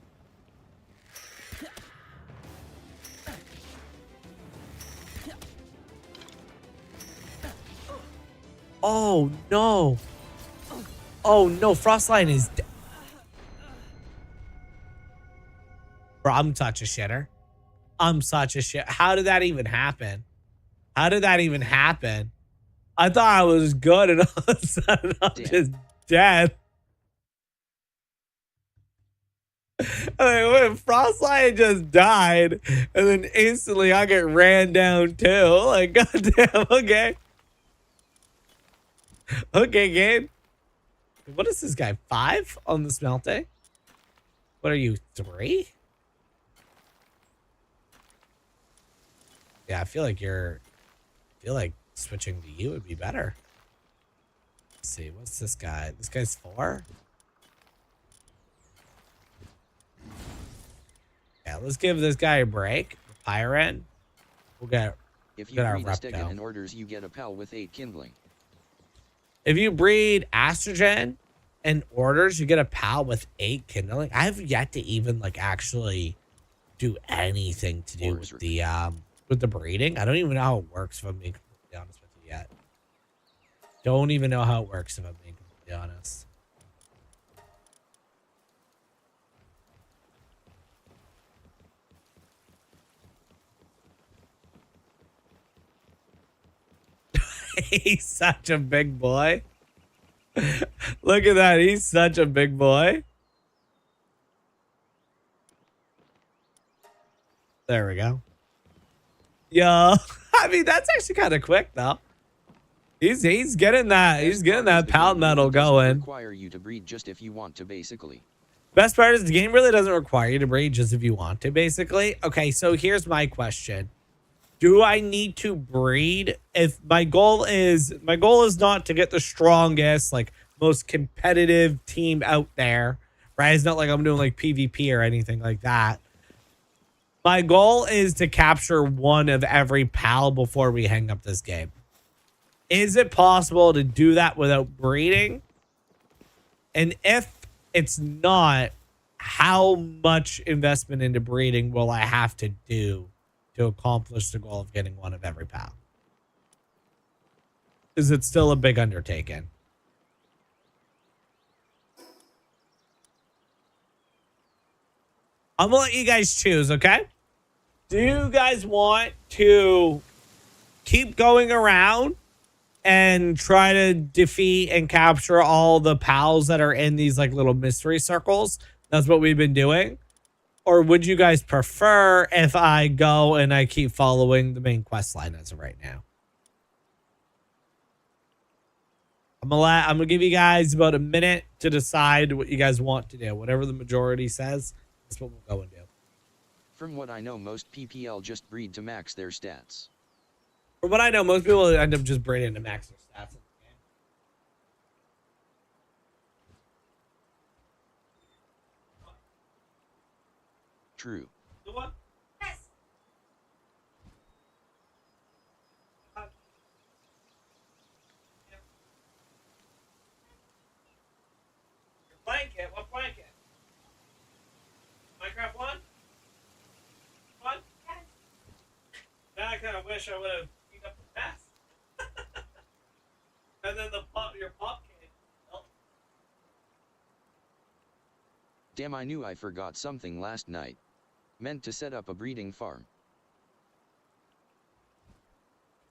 A: Oh, no. Oh, no. Frostline is dead. Bro, I'm such a shitter. I'm such a shit. How did that even happen? How did that even happen? I thought I was good and all of a sudden I'm just dead. I mean, when Frostline just died and then instantly I get ran down too. Like, goddamn, okay. Okay, game. What is this guy? 5 on the Smelte? What are you, 3? Yeah, I feel like switching to you would be better. Let's see, what's this guy? This guy's 4? Yeah, let's give this guy a break. Pyren. We'll get
B: If you
A: get our
B: breed a
A: rep
B: Stegon
A: down.
B: in orders, you get a pal with 8 kindling.
A: If you breed Astrogen and orders, you get a pal with 8 kindling. I have yet to even like actually do anything to do with the breeding. I don't even know how it works if I'm being completely honest with you yet. Don't even know how it works if I'm being completely honest. He's such a big boy. Look at that. He's such a big boy. There we go. Yo, I mean, that's actually kind of quick though. He's getting that. He's getting that pound metal going.
B: Require you to breed just if you want to, basically.
A: Best part is the game really doesn't require you to breed just if you want to, basically. Okay, so here's my question. Do I need to breed if my goal is not to get the strongest, like most competitive team out there, right? It's not like I'm doing like PvP or anything like that. My goal is to capture one of every pal before we hang up this game. Is it possible to do that without breeding? And if it's not, how much investment into breeding will I have to do to accomplish the goal of getting one of every pal? Because it's still a big undertaking. I'm gonna let you guys choose, okay? Do you guys want to keep going around and try to defeat and capture all the pals that are in these like little mystery circles? That's what we've been doing. Or would you guys prefer if I go and I keep following the main quest line as of right now? I'm gonna give you guys about a minute to decide what you guys want to do. Whatever the majority says, that's what we'll go and do.
B: From what I know, most PPL just breed to max their stats.
A: From what I know, most people end up just breeding to max their stats in the game.
B: True.
A: The what? Yes. Your blanket? What blanket? Minecraft 1? One? Yes. Now I kind of wish I would have beat up the mess. And then your pop came. Oh.
B: Damn, I knew I forgot something last night. Meant to set up a breeding farm.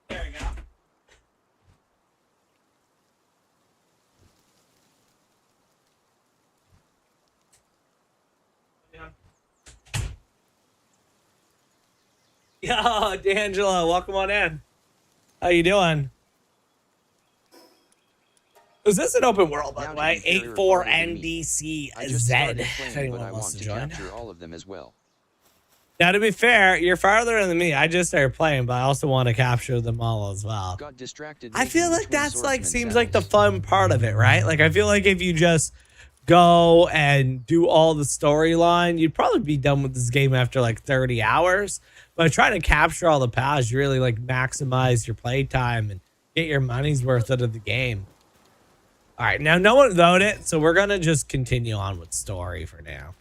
A: There we go. Yo, D'Angelo, welcome on in. How you doing? Is this an open world, by the way? 84NDCZ, if anyone wants to join.
B: Capture all of them as well.
A: Now, to be fair, you're farther than me. I just started playing, but I also want to capture them all as well.
B: Got distracted.
A: I feel like that's like seems like the fun part of it, right? Like I feel like if you just go and do all the storyline, you'd probably be done with this game after like 30 hours. by trying to capture all the pals, you really like maximize your play time and get your money's worth out of the game. All right, now no one voted, so we're gonna just continue on with story for now.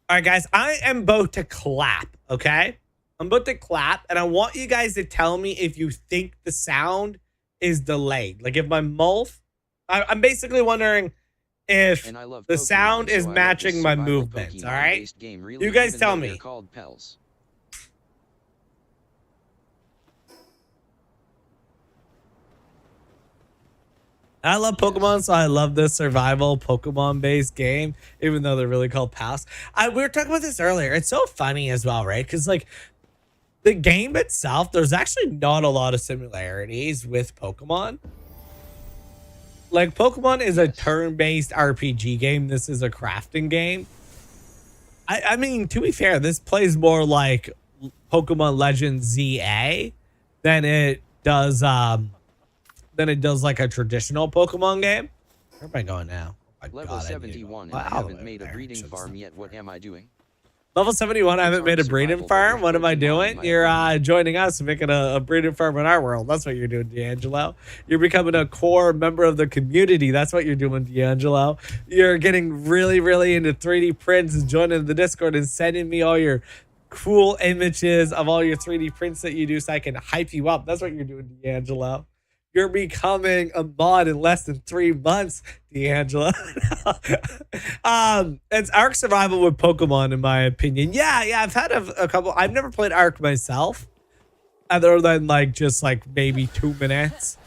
A: All right, guys, I am about to clap, okay? I'm about to clap, and I want you guys to tell me if you think the sound is delayed. Like if my mouth, I'm basically wondering if the sound is matching my movements, all right? You guys tell me. I love Pokemon, so I love this survival Pokemon-based game, even though they're really called pals. We were talking about this earlier. It's so funny as well, right? Because, like, the game itself, there's actually not a lot of similarities with Pokemon. Like, Pokemon is a turn-based RPG game. This is a crafting game. I mean, to be fair, this plays more like Pokemon Legends ZA than it does, like a traditional Pokemon game. Where am I going now? Oh
B: Level 71 and I haven't made a breeding farm yet. What am I doing?
A: Level 71, I haven't made a breeding farm. What am I doing? You're joining us and making a breeding farm in our world. That's what you're doing, D'Angelo. You're becoming a core member of the community. That's what you're doing, D'Angelo. You're getting really, really into 3D prints and joining the Discord and sending me all your cool images of all your 3D prints that you do so I can hype you up. That's what you're doing, D'Angelo. You're becoming a mod in less than 3 months, D'Angelo. It's Ark Survival with Pokemon, in my opinion. Yeah, I've had a couple. I've never played Ark myself, other than like just like maybe 2 minutes.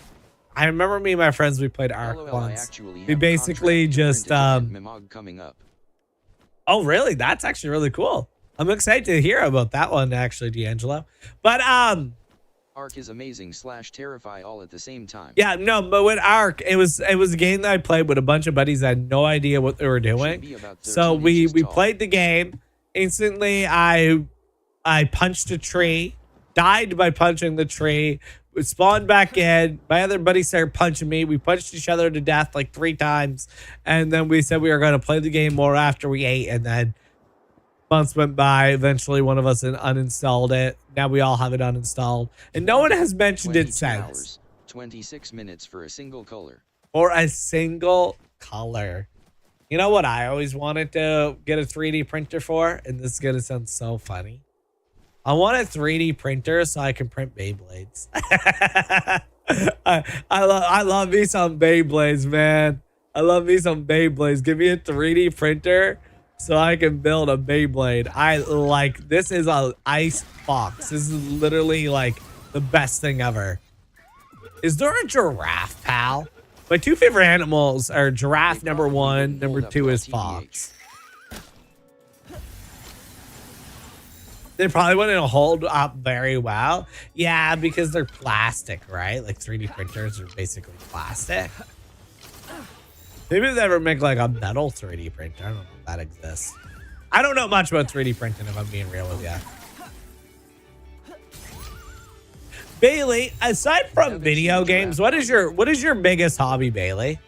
A: I remember me and my friends, we played Ark once. We basically just
B: coming up.
A: Oh, really? That's actually really cool. I'm excited to hear about that one, actually, D'Angelo. But
B: Ark is amazing / terrify all at the same time.
A: Yeah, no, but with Ark, it was a game that I played with a bunch of buddies that had no idea what they were doing. So we played the game. Instantly, I punched a tree, died by punching the tree, spawned back in. My other buddy started punching me. We punched each other to death like 3 times. And then we said we were going to play the game more after we ate. And then months went by. Eventually, one of us uninstalled it. Now we all have it uninstalled. And no one has mentioned it since.
B: Hours, 26 minutes for a single color.
A: For a single color. You know what I always wanted to get a 3D printer for? And this is going to sound so funny. I want a 3D printer so I can print Beyblades. I love me some Beyblades, man. I love me some Beyblades. Give me a 3D printer so I can build a Beyblade. This is a ice box. This is literally like the best thing ever. Is there a giraffe, pal? My 2 favorite animals are giraffe, number 1. Number 2 is fox. They probably wouldn't hold up very well. Yeah, because they're plastic, right? Like 3D printers are basically plastic. Maybe they ever make like a metal 3D printer. I don't know if that exists. I don't know much about 3D printing, if I'm being real with you. Bailey, aside from video games, what is your biggest hobby, Bailey?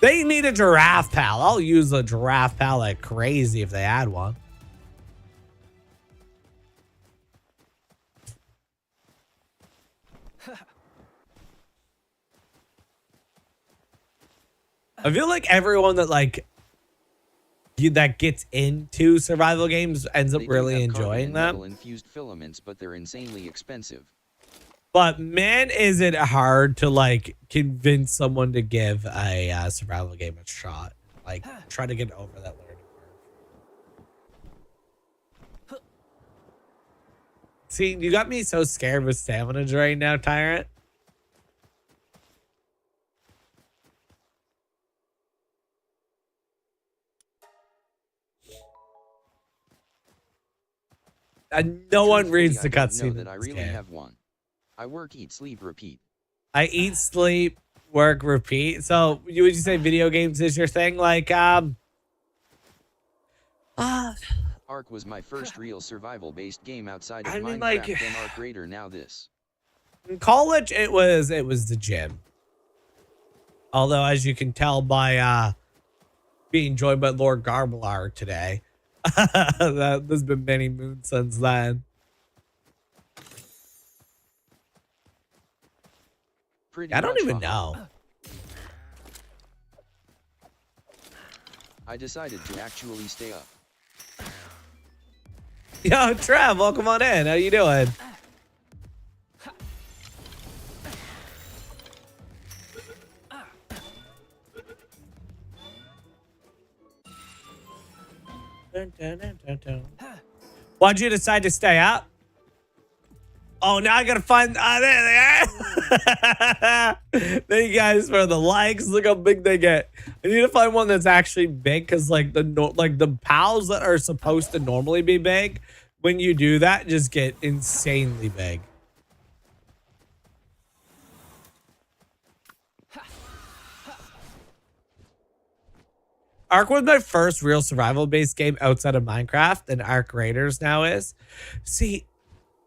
A: They need a giraffe pal. I'll use a giraffe pal like crazy if they add one. I feel like everyone that that gets into survival games ends up really enjoying them.
B: Infused filaments, but they're insanely expensive.
A: But man, is it hard to like convince someone to give a survival game a shot? Like try to get over that learning curve. See, you got me so scared with stamina drain now, Tyrant. No one reads the cutscene.
B: I really have one. I work, eat, sleep, repeat.
A: I eat, sleep, work, repeat. So would you say video games is your thing? Like,
B: Ark was my first real survival-based game outside of Minecraft. Then Ark Raider, now this.
A: In college, it was the gym. Although, as you can tell by being joined by Lord Garblar today, there's been many moons since then. I don't even know.
B: I decided to actually stay up.
A: Yo, Trev, welcome on in. How you doing? Why'd you decide to stay up? Oh, now I gotta find. There they are. Thank you guys for the likes. Look how big they get. I need to find one that's actually big, because like the pals that are supposed to normally be big, when you do that, just get insanely big. Ark was my first real survival-based game outside of Minecraft, and Ark Raiders now is. See,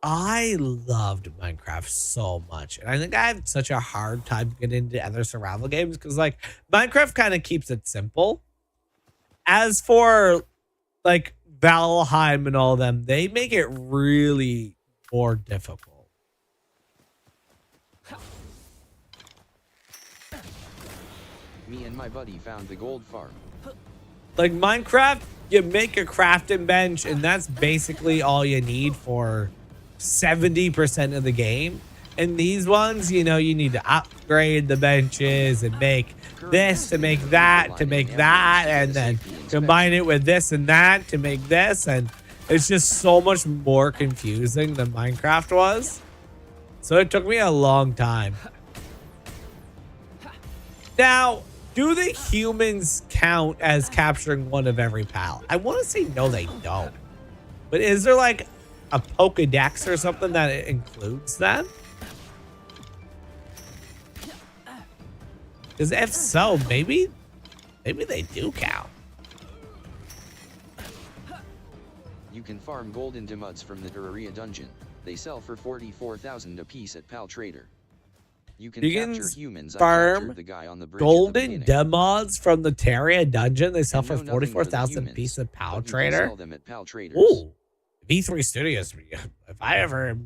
A: I loved Minecraft so much, and I think I had such a hard time getting into other survival games because, like, Minecraft kind of keeps it simple. As for, like, Valheim and all of them, they make it really more difficult.
B: Me and my buddy found the gold farm.
A: Like Minecraft, you make a crafting bench, and that's basically all you need for 70% of the game. And these ones, you know, you need to upgrade the benches and make this to make that to make that, and then combine it with this and that to make this. And it's just so much more confusing than Minecraft was. So it took me a long time. Now, do the humans count as capturing one of every pal? I want to say no, they don't. But is there like a Pokedex or something that includes them? Because if so, maybe they do count.
B: You can farm golden demuds from the Terraria dungeon. They sell for 44,000 apiece at Pal Trader. You can capture humans.
A: Farm
B: the guy on the bridge
A: golden demods from the Terraria dungeon. They sell for 44,000 piece at Pal Trader.
B: Sell them at Pal Traders.
A: Ooh, V3 Studios. If I ever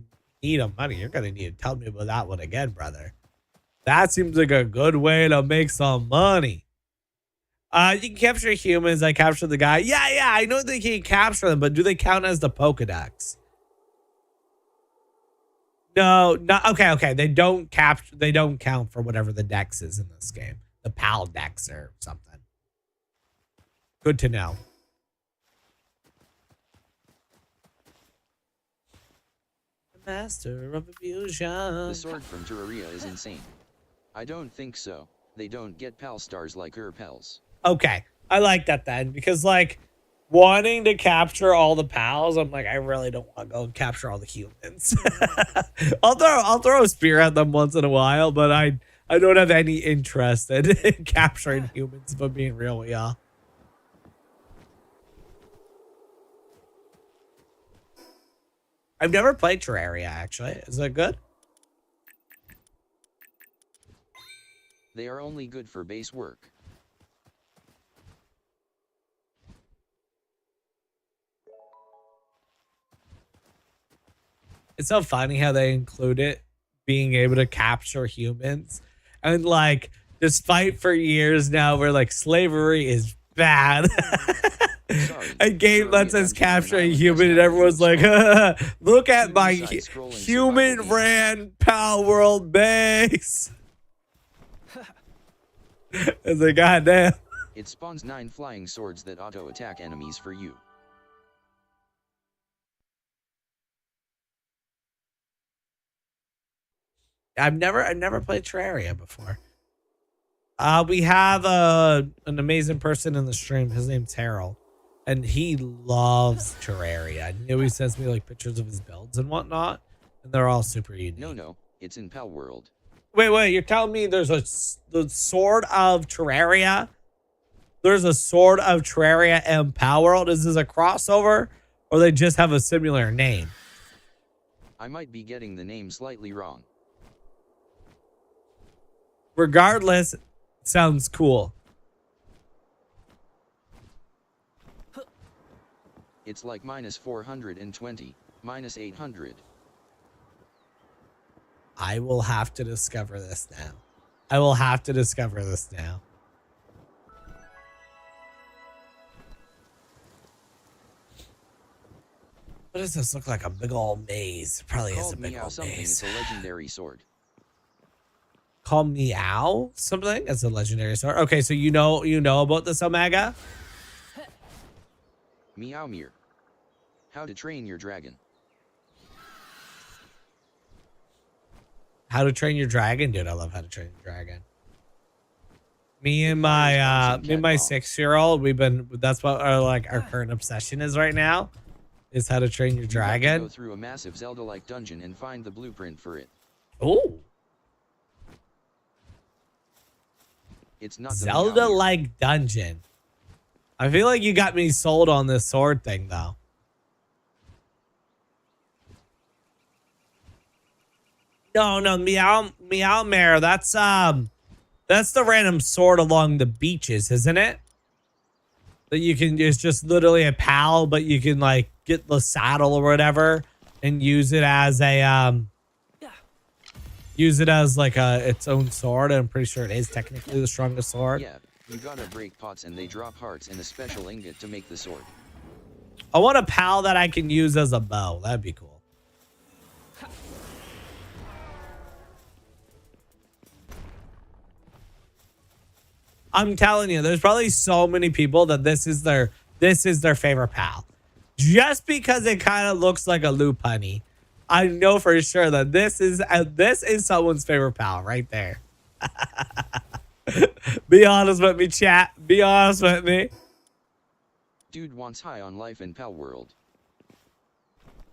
A: need money, you're gonna need to tell me about that one again, brother. That seems like a good way to make some money. You can capture humans. I captured the guy. Yeah, I know they can capture them, but do they count as the Pokedex? No, okay. They don't count for whatever the dex is in this game. The PAL dex or something. Good to know. The master of fusion.
B: The sword from Terraria is insane. I don't think so. They don't get PAL stars like pals.
A: Okay, I like that then, because like wanting to capture all the pals, I'm like, I really don't want to go and capture all the humans. I'll throw a spear at them once in a while, but I don't have any interest in capturing humans, if I'm being real with y'all. I've never played Terraria, actually. Is that good?
B: They are only good for base work.
A: It's so funny how they include it, being able to capture humans. And like, despite for years now where like slavery is bad. A game lets us capture a human and everyone's like, look at my human ran Pal World base. It's like, goddamn.
B: It spawns 9 flying swords that auto attack enemies for you.
A: I've never played Terraria before. We have an amazing person in the stream. His name's Harold, and he loves Terraria. And he always sends me like pictures of his builds and whatnot, and they're all super unique.
B: No, it's in Pal World.
A: Wait, you're telling me there's the sword of Terraria? There's a sword of Terraria and Pal World? Is this a crossover, or they just have a similar name?
B: I might be getting the name slightly wrong.
A: Regardless, Sounds cool.
B: It's like minus 420, minus 800.
A: I will have to discover this now. I will have to discover this now. What does this look like? A big old maze. It probably is a big old
B: something.
A: maze.
B: It's a legendary sword.
A: Call Meow something as a legendary sword. Okay, so you know about this, Omega?
B: Meowmere. How to train your dragon.
A: How to Train Your Dragon, dude. I love How to Train Your Dragon. Me and my 6-year-old, that's what our current obsession is right now, is How to Train Your Dragon.
B: You have to go through a massive Zelda-like dungeon and find the blueprint for it.
A: Oh.
B: It's not
A: Zelda-like dungeon. I feel like you got me sold on this sword thing, though. No, Meowmere. That's the random sword along the beaches, isn't it? That you can, it's just literally a pal, but you can like get the saddle or whatever and use it as a like its own sword. And I'm pretty sure it is technically the strongest sword.
B: Yeah, you gotta break pots and they drop hearts and a special ingot to make the sword.
A: I want a pal that I can use as a bow. That'd be cool. I'm telling you, there's probably so many people that this is their favorite pal. Just because it kind of looks like a Lopunny. I know for sure that this is someone's favorite pal right there. Be honest with me, chat. Be honest with me.
B: Dude wants high on life in Pal World.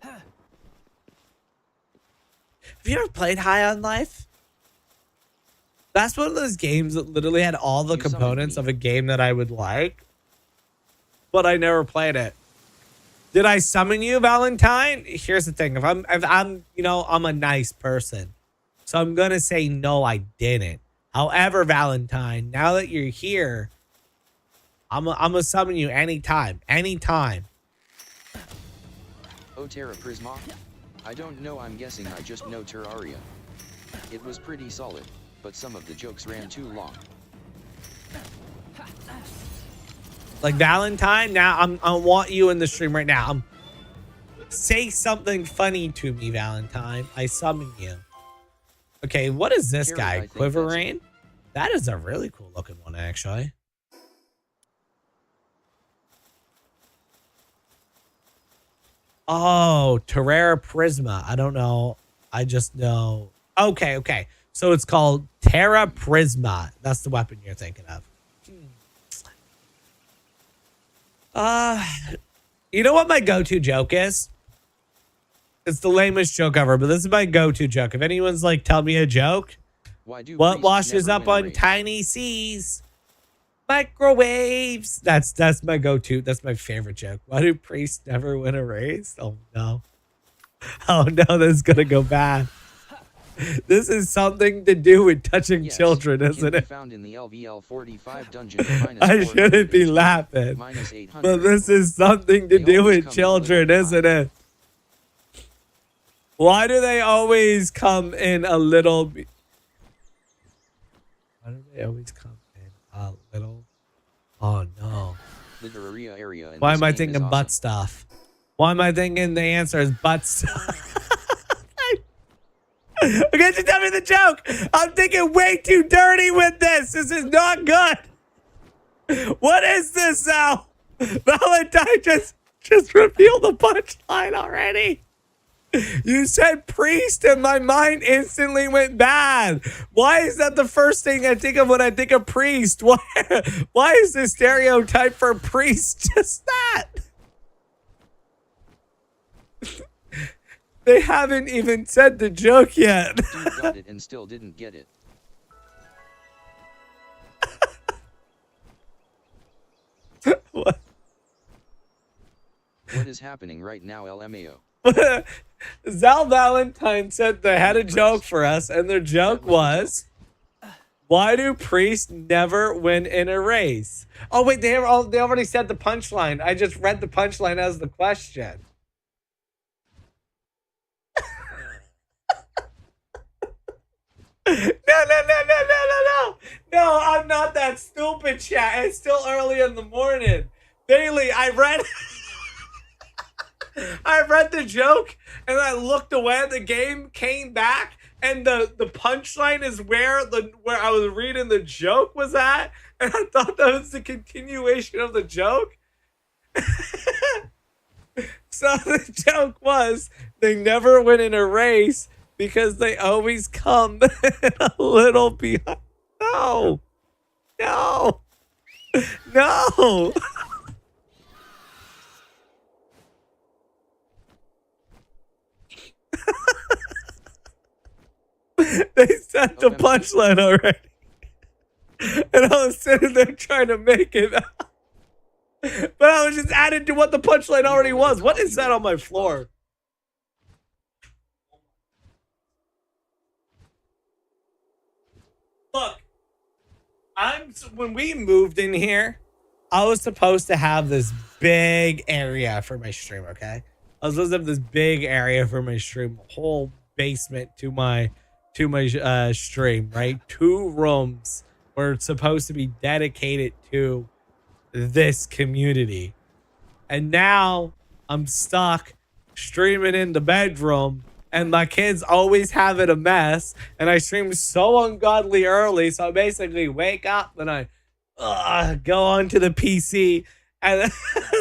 A: Have you ever played High on Life? That's one of those games that literally had all the components of a game that I would like, but I never played it. Did I summon you, Valentine? Here's the thing: if I'm a nice person, so I'm gonna say no, I didn't. However, Valentine, now that you're here, I'm gonna summon you anytime.
B: Oh, Terra Prisma? I don't know, I'm guessing I just know Terraria. It was pretty solid, but some of the jokes ran too long.
A: Like Valentine, now I want you in the stream right now. Say something funny to me, Valentine. I summon you. Okay, what is this guy? Quiverrain? That is a really cool looking one, actually. Oh, Terra Prisma. I don't know. I just know. Okay. So it's called Terra Prisma. That's the weapon you're thinking of. You know what my go-to joke is? It's the lamest joke ever, but this is my go-to joke. If anyone's like, tell me a joke. What washes up on tiny seas? Microwaves. That's my go-to. That's my favorite joke. Why do priests never win a race? Oh no. Oh no, this is gonna go bad. This is something to do with touching children, isn't it?
B: Found in the LVL 45 dungeon.
A: I shouldn't be laughing. But this is something to do with children, isn't it? Why do they always come in a little... Why do they always come in a little... Oh, no.
B: The Terraria area.
A: Why am I thinking butt stuff? Why am I thinking the answer is butt stuff? Okay, just tell me the joke. I'm thinking way too dirty with this. This is not good. What is this now? Valentine just revealed the punchline already. You said priest and my mind instantly went bad. Why is that the first thing I think of when I think of priest? Why is the stereotype for priest just that? They haven't even said the joke yet.
B: Dude got it and still didn't get it.
A: What?
B: What is happening right now, LMAO?
A: Zal Valentine said they had a joke for us, and their joke was... Why do priests never win in a race? Oh wait, they already said the punchline. I just read the punchline as the question. No, I'm not that stupid, chat. It's still early in the morning. Bailey, I read I read the joke and I looked away. The game came back and the punchline is where I was reading the joke was at, and I thought that was the continuation of the joke. So the joke was they never win in a race because they always come a little behind. No. No. No. They said the punchline already. And I was sitting there trying to make it. But I was just adding to what the punchline already was. What is that on my floor? Look, when we moved in here, I was supposed to have this big area for my stream, okay? I was supposed to have this big area for my stream, whole basement to my stream, right? 2 rooms were supposed to be dedicated to this community. And now I'm stuck streaming in the bedroom, and my kids always have it a mess, and I stream so ungodly early, so I basically wake up and I go onto the PC, and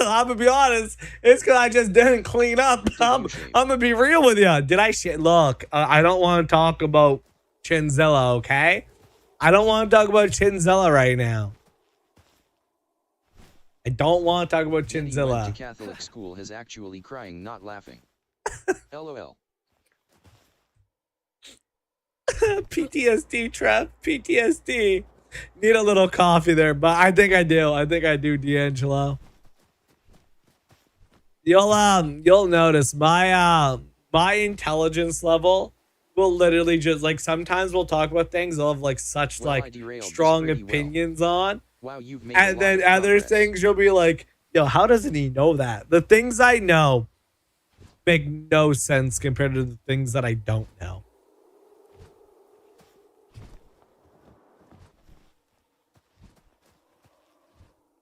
A: I'm gonna be honest, it's because I just didn't clean up. I'm gonna be real with you. Did I shit? Look, I don't want to talk about Chinzilla, okay? I don't want to talk about Chinzilla right now. I don't want to talk about Chinzilla.
B: Went to Catholic school is actually crying, not laughing. LOL.
A: PTSD, Trev. PTSD. Need a little coffee there, but I think I do. I think I do, D'Angelo. You'll notice my intelligence level will literally just like sometimes we'll talk about things I'll have like such like strong opinions on.
B: Wow, you've made
A: and then other things you'll be like, yo, how doesn't he know that? The things I know make no sense compared to the things that I don't know.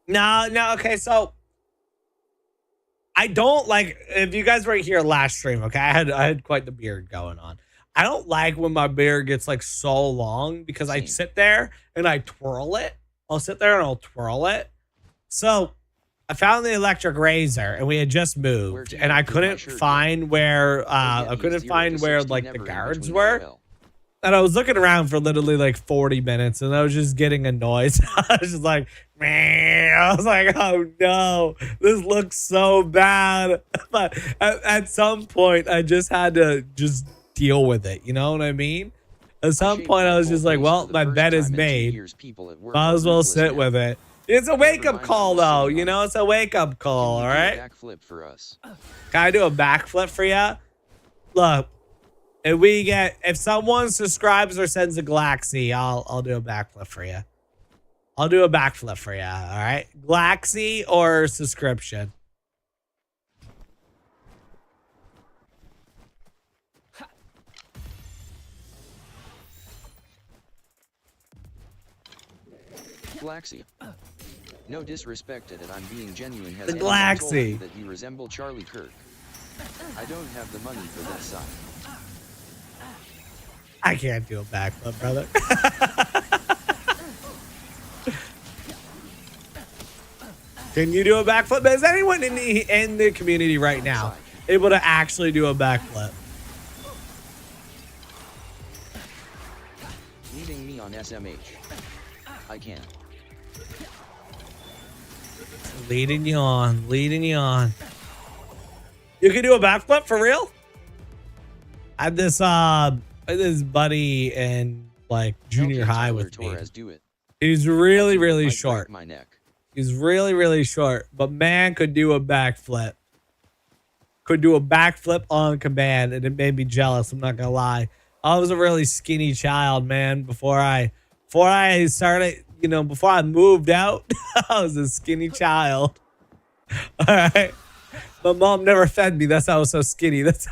A: No, okay, so I don't like, if you guys were here last stream, okay, I had quite the beard going on. I don't like when my beard gets like so long because I sit there and I twirl it. I'll sit there and I'll twirl it. So I found the electric razor and we had just moved and I couldn't find where like the guards were. And I was looking around for literally like 40 minutes and I was just getting annoyed. I was just like, man, I was like, oh no, this looks so bad. But at some point, I just had to just deal with it. You know what I mean? At some point, I was just like, well, my bed is made. Might as well sit with it. It's a wake-up call, though. You know, it's a wake-up call, all right?
B: Backflip for us.
A: Can I do a backflip for you? Look. If someone subscribes or sends a Galaxy, I'll do a backflip for you. I'll do a backflip for you, all right? Galaxy or subscription?
B: Galaxy. No disrespect at it, I'm being genuine. Has
A: the Galaxy.
B: that you resemble Charlie Kirk. I don't have the money for that side.
A: I can't do a backflip, brother. Can you do a backflip? Is anyone in the community right now able to actually do a backflip?
B: Leaving me on SMH. I can.
A: Leading you on. Leading you on. You can do a backflip for real? I had this buddy in like junior high with me. He's really short.
B: My neck.
A: He's really short, but man could do a backflip. Could do a backflip on command, and it made me jealous. I'm not gonna lie. I was a really skinny child, man, before I before I started, before I moved out, I was a skinny child. All right. My mom never fed me. That's how I was so skinny. That's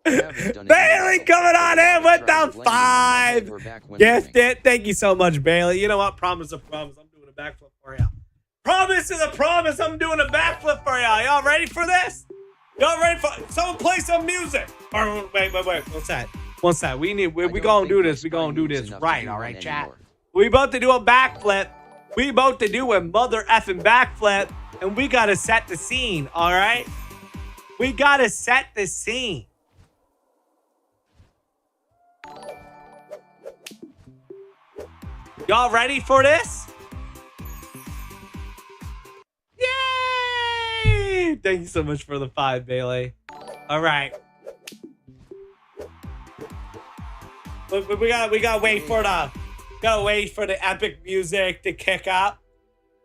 A: Bailey coming on in with the 5. Gifted. Thank you so much, Bailey. You know what? Promise a promise. I'm doing a backflip for you. Promise is a promise. I'm doing a backflip for y'all. Y'all ready for this? Y'all ready for someone play some music? Wait. What's that? We gonna do this. We gonna do this right. All right, chat. We about to do a backflip. We about to do a mother effing backflip, and we gotta set the scene. All right. We gotta set the scene. Y'all ready for this? Yay! Thank you so much for the 5, Bailey. All right. We gotta wait for the epic music to kick up.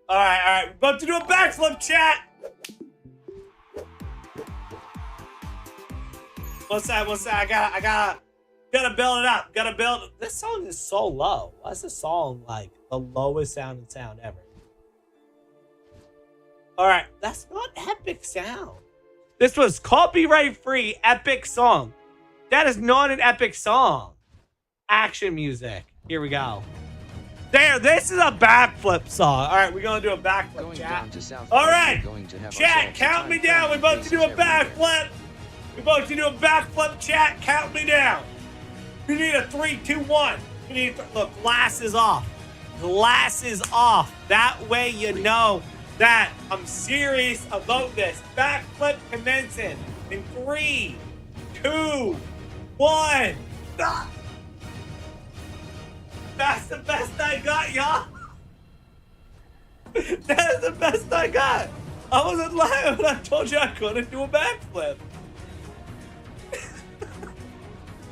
A: All right. We're about to do a backflip, chat. What's that? I gotta build it up. This song is so low. Why's this song like the lowest sounding sound ever? All right, that's not epic sound. This was copyright-free epic song. That is not an epic song. Action music. Here we go. There, this is a backflip song. All right, we're gonna do a backflip, chat. All right, chat, count me down. We're about to do a backflip. Chat. Count me down. We need a 3, 2, 1. Look, glasses off. That way you know that I'm serious about this. Backflip commencing in 3, 2, 1. Ah! That's the best I got, y'all. That is the best I got. I wasn't lying when I told you I couldn't do a backflip.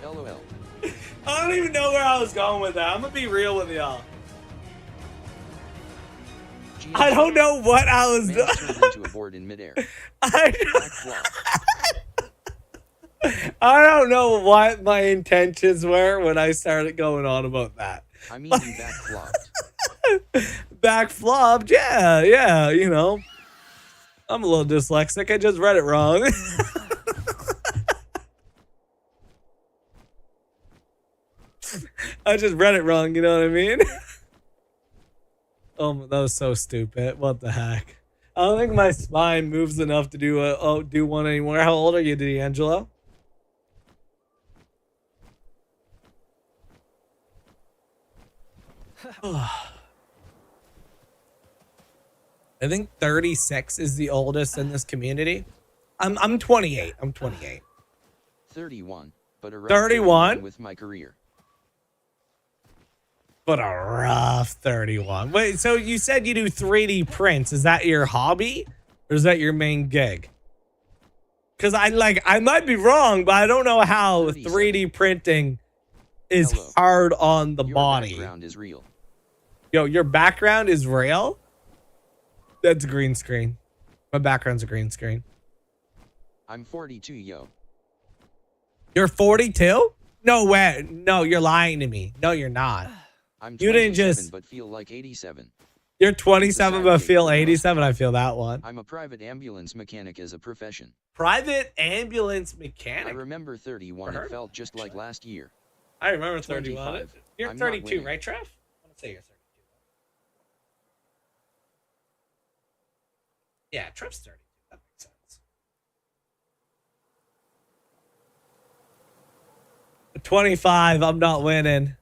B: LOL.
A: I don't even know where I was going with that. I'm gonna be real with y'all. I don't know what I was doing.
B: Turned into a board in midair.
A: I don't know what my intentions were when I started going on about that.
B: I mean, you backflopped.
A: Backflopped, yeah, you know. I'm a little dyslexic. I just read it wrong. I just read it wrong, you know what I mean? Oh, that was so stupid. What the heck? I don't think my spine moves enough to do one anymore. How old are you, D'Angelo? I think 36 is the oldest in this community. I'm 28.
B: 31, but around
A: 31
B: with my career.
A: But a rough 31. Wait, so you said you do 3D prints. Is that your hobby? Or is that your main gig? Because I might be wrong, but I don't know how 3D printing is hard on the body.
B: Your background is real.
A: Yo, your background is real? That's a green screen. My background's a green screen.
B: I'm 42, yo.
A: You're 42? No way. No, you're lying to me. No, you're not.
B: I'm
A: 27
B: but feel like 87.
A: You're 27 but feel 87. I feel that one.
B: I'm a private ambulance mechanic as a profession.
A: Private ambulance mechanic?
B: I remember 31. It felt just like last year.
A: I remember 31.
B: 25.
A: You're
B: I'm
A: 32, right, Trev? I want to say you're 32. Yeah, Trev's 32. That makes sense. 25, I'm not winning.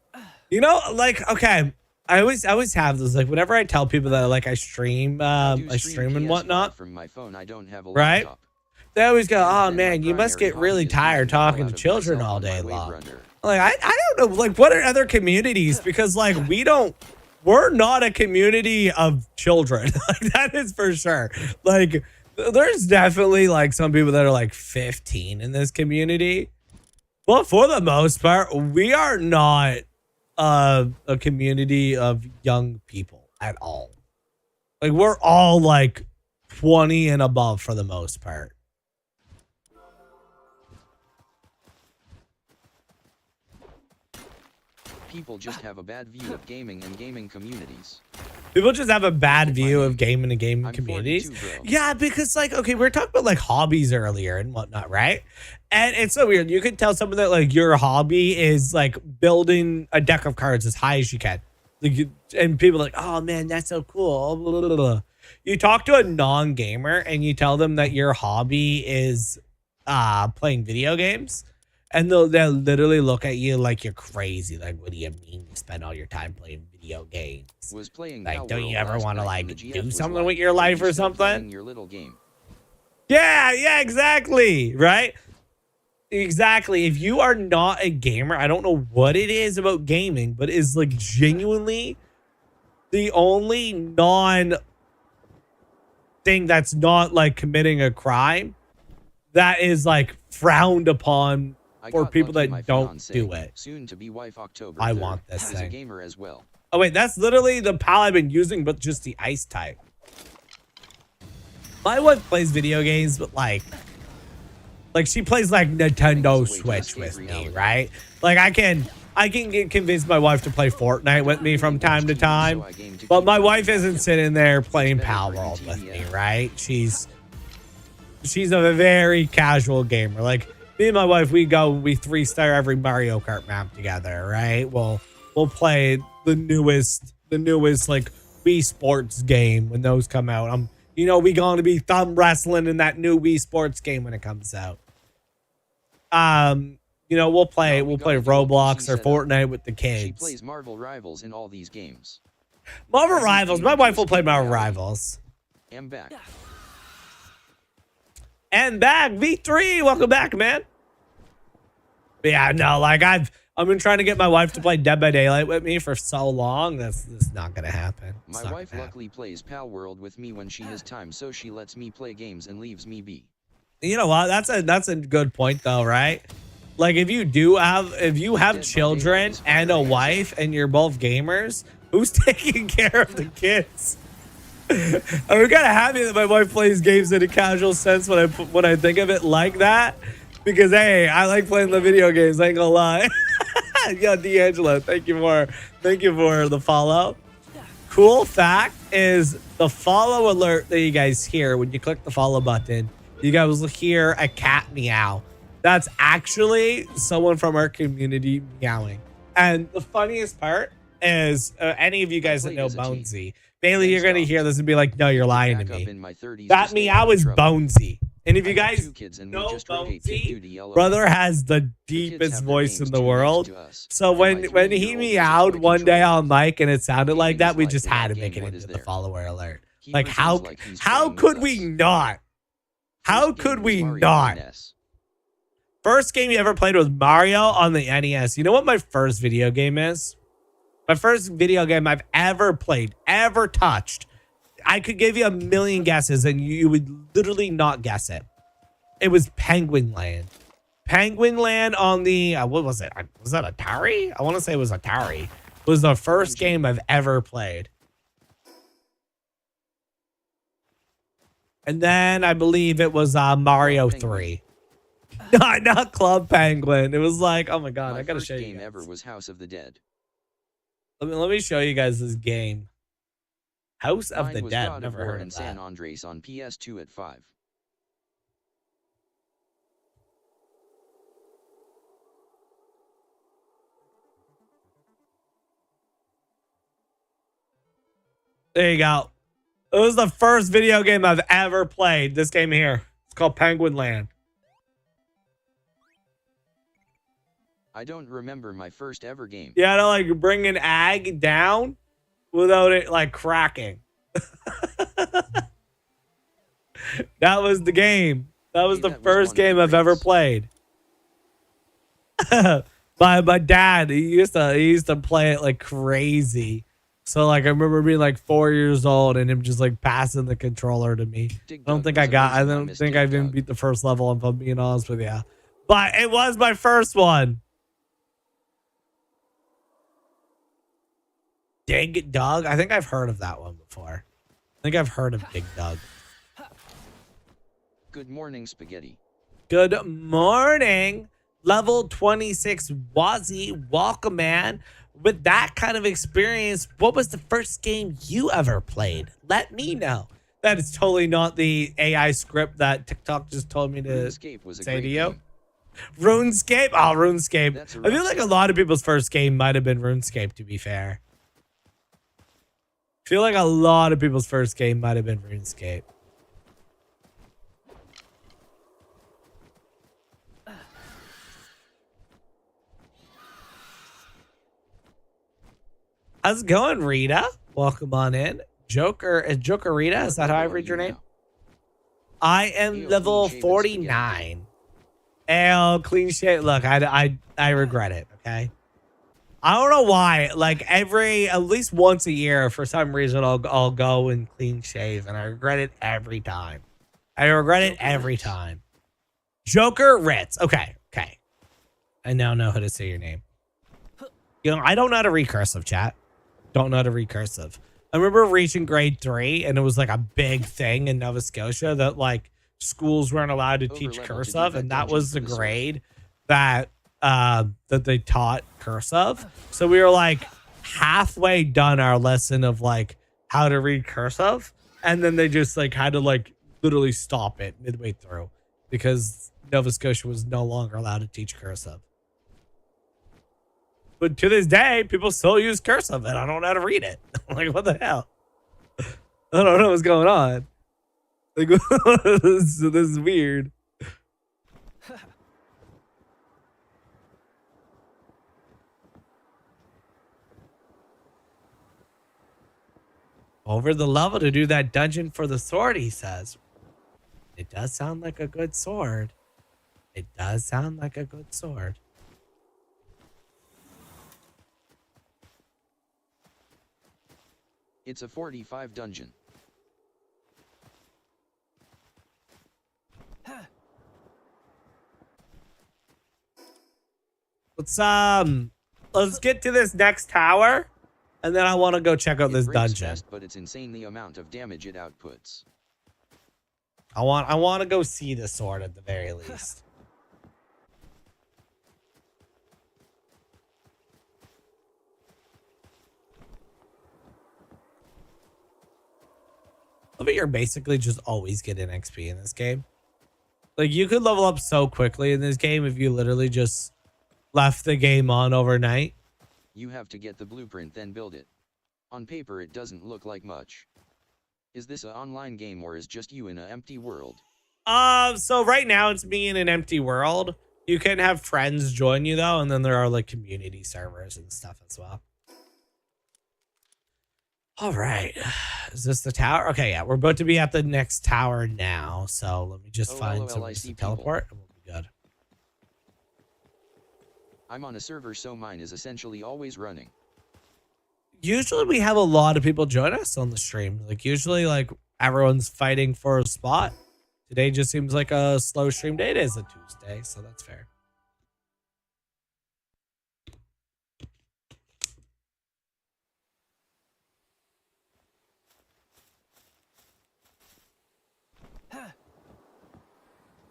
A: You know, like, okay, I always have this, like, whenever I tell people that, like, I stream and whatnot.
B: From my phone, I don't have a
A: right?
B: laptop.
A: They always go, oh,
B: And
A: man,
B: my
A: you must
B: primary
A: get really
B: hobby is
A: tired
B: making a
A: talking
B: lot
A: to
B: of
A: children
B: myself
A: all
B: on my
A: day
B: Wave
A: long.
B: Runner.
A: Like, I don't know, like, what are other communities? Because, like, we're not a community of children. Like, that is for sure. Like, there's definitely, like, some people that are, like, 15 in this community. But for the most part, we are not a community of young people at all. Like, we're all, like, 20 and above for the most part.
B: people just have a bad view of gaming and gaming communities.
A: People just have a bad view of gaming and gaming
B: I'm
A: communities.
B: 42, bro.
A: Yeah, because like, okay, we were talking about like hobbies earlier and whatnot, right? And it's so weird. You can tell someone that like your hobby is like building a deck of cards as high as you can. Like, and people are like, oh man, that's so cool. Blah, blah, blah, blah. You talk to a non-gamer and you tell them that your hobby is playing video games, and they'll literally look at you like you're crazy. Like, what do you mean you spend all your time playing video games?
B: Was playing
A: Like,
B: Power
A: don't you
B: World
A: ever
B: last
A: want to
B: night
A: like
B: and the GF
A: do
B: was
A: something
B: like,
A: with your
B: "Are
A: life
B: you
A: or
B: still playing
A: something?
B: your little game?"
A: Yeah, exactly. Right? Exactly. If you are not a gamer, I don't know what it is about gaming, but is like genuinely the only non thing that's not like committing a crime that is like frowned upon
B: I
A: for
B: got
A: people
B: lucky, my
A: that don't
B: fiancé,
A: do it.
B: Soon to be wife October
A: I
B: 3rd,
A: want this
B: is a
A: thing.
B: gamer as well.
A: Oh wait, that's literally the PAL I've been using, but just the ice type. My wife plays video games, but like she plays like Nintendo Switch with me, right? Like I can convince my wife to play Fortnite with me from time to time, but my wife isn't sitting there playing PAL World with me, right? She's a very casual gamer. Like me and my wife, we 3-star every Mario Kart map together, right? We'll play the newest like Wii Sports game when those come out. We going to be thumb wrestling in that new Wii Sports game when it comes out. We'll play Roblox or Fortnite with the kids.
B: She plays Marvel Rivals in all these games.
A: Marvel Rivals. My wife will play Marvel Rivals.
B: I'm back.
A: And back, V3. Welcome back, man. But yeah, no, like I've been trying to get my wife to play Dead by Daylight with me for so long. That's not gonna happen.
B: My wife luckily plays PAL World with me when she has time, so she lets me play games and leaves me be.
A: You know what? That's a good point though, right? Like if you have children and a wife and you're both gamers, who's taking care of the kids? I'm kind of happy that my wife plays games in a casual sense when I think of it like that, because hey, I like playing the video games. I ain't gonna lie. Yeah, D'Angelo, thank you for the follow. Cool fact is the follow alert that you guys hear when you click the follow button. You guys will hear a cat meow. That's actually someone from our community meowing. And the funniest part is any of you guys that know Bonesy. Bailey, you're going to hear this and be like, no, you're lying to me. That meow is Bonesy. And if you guys know Bonesy, brother has the deepest voice in the world. So when he meowed one day on mic and it sounded like that, we just had to make it into the follower alert. Like how could we not? How could we not? First game you ever played was Mario on the NES. You know what my first video game is? My first video game I've ever played, ever touched. I could give you a million guesses and you would literally not guess it. It was Penguin Land. Penguin Land on the, what was it? Was that Atari? I want to say it was Atari. It was the first game I've ever played. And then I believe it was Mario 3. Not Club Penguin. It was like, oh my God, I gotta show you.
B: My first game ever was House of the Dead.
A: Let me show you guys this game. House of the Dead.
B: God
A: Never
B: of War
A: heard of
B: and
A: that.
B: San Andreas on PS2 at 5.
A: There you go. It was the first video game I've ever played. This game here. It's called Penguin Land.
B: I don't remember my first ever game.
A: You had to like bring an egg down without it like cracking. That was the game. That was the first game I've ever played. My dad, he used to play it like crazy. So like I remember being like 4 years old and him just like passing the controller to me. I don't think I even beat the first level, if I'm being honest with you. But it was my first one. Dig Dug? I think I've heard of that one before. I think I've heard of Dig Dug.
B: Good morning, Spaghetti.
A: Good morning, Level 26 Wazzy, welcome, man. With that kind of experience, what was the first game you ever played? Let me know. That is totally not the AI script that TikTok just told me to
B: RuneScape was a
A: say to
B: great
A: you.
B: game.
A: RuneScape? Oh, RuneScape.
B: That's a
A: I feel like a lot of people's first game might have been RuneScape, to be fair. I feel like a lot of people's first game might have been RuneScape. How's it going, Rita? Welcome on in. Joker Rita, is that how I read your name? I am level 49. Ale, clean shave. Look, I regret it, okay? I don't know why. Like at least once a year, for some reason, I'll go and clean shave, and I regret it every time. I regret it every time. Joker Ritz. Okay. I now know how to say your name. You know, I don't know how to read cursive, chat. Don't know how to read cursive. I remember reaching grade 3, and it was like a big thing in Nova Scotia that like schools weren't allowed to teach cursive, and that was the grade that they taught cursive. So we were like halfway done our lesson of like how to read cursive, and then they just like had to like literally stop it midway through because Nova Scotia was no longer allowed to teach cursive. But to this day, people still use cursive, and I don't know how to read it. Like, what the hell? I don't know what's going on. Like, this is weird. Over the level to do that dungeon for the sword, he says. It does sound like a good sword. It does sound like a good sword.
B: It's a 45 dungeon.
A: Let's get to this next tower, and then I want to go check out this dungeon.
B: Fast, but it's insane the amount of damage it outputs.
A: I want to go see the sword at the very least. I bet you're basically just always getting XP in this game. Like, you could level up so quickly in this game if you literally just left the game on overnight.
B: You have to get the blueprint, then build it. On paper, it doesn't look like much. Is this an online game or is just you in an empty world?
A: So right now it's me in an empty world. You can have friends join you though, and then there are like community servers and stuff as well. All right. Is this the tower? Okay, yeah. We're about to be at the next tower now. So let me just find some to teleport and we'll be good.
B: I'm on a server, so mine is essentially always running.
A: Usually we have a lot of people join us on the stream. Like usually like everyone's fighting for a spot. Today just seems like a slow stream day. It is a Tuesday, so that's fair.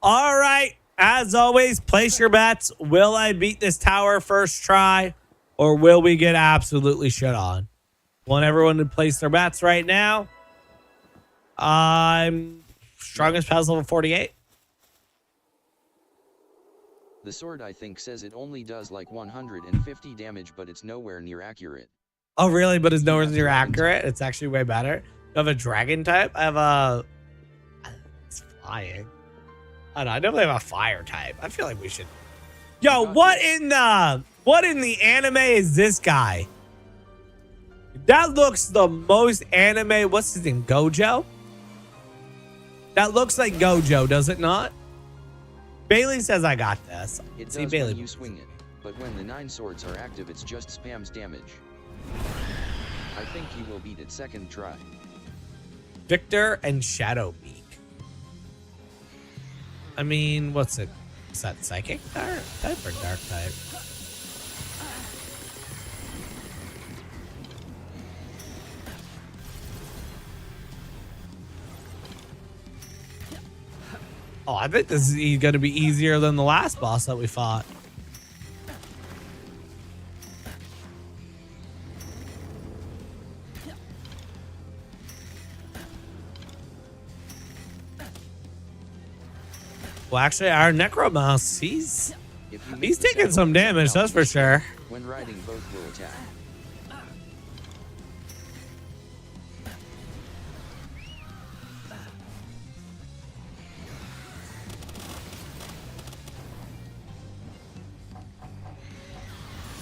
A: All right. As always, place your bets. Will I beat this tower first try, or will we get absolutely shit on? Want everyone to place their bets right now. I'm strongest pass level 48.
B: The sword, I think, says it only does like 150 damage, but it's nowhere near accurate.
A: Oh, really? But it's nowhere near accurate? It's actually way better. You have a dragon type? I have a... It's flying. I don't know. I definitely have a fire type. I feel like we should... Yo, what in the anime is this guy? That looks the most anime... What's his name? Gojo? That looks like Gojo, does it not? Bailey says I got this.
B: It
A: See,
B: does
A: Bailey.
B: when you swing it, but when the 9 swords are active, it's just spams damage. I think you will beat it second try.
A: Victor and Shadowbeak. I mean, what's it? Is that psychic type or dark type? Oh, I think this is going to be easier than the last boss that we fought. Well, actually, our Necromouse,
B: If you make
A: he's
B: the
A: taking
B: saddle
A: some
B: into
A: damage,
B: power
A: that's for
B: boost,
A: sure.
B: When riding, both will attack.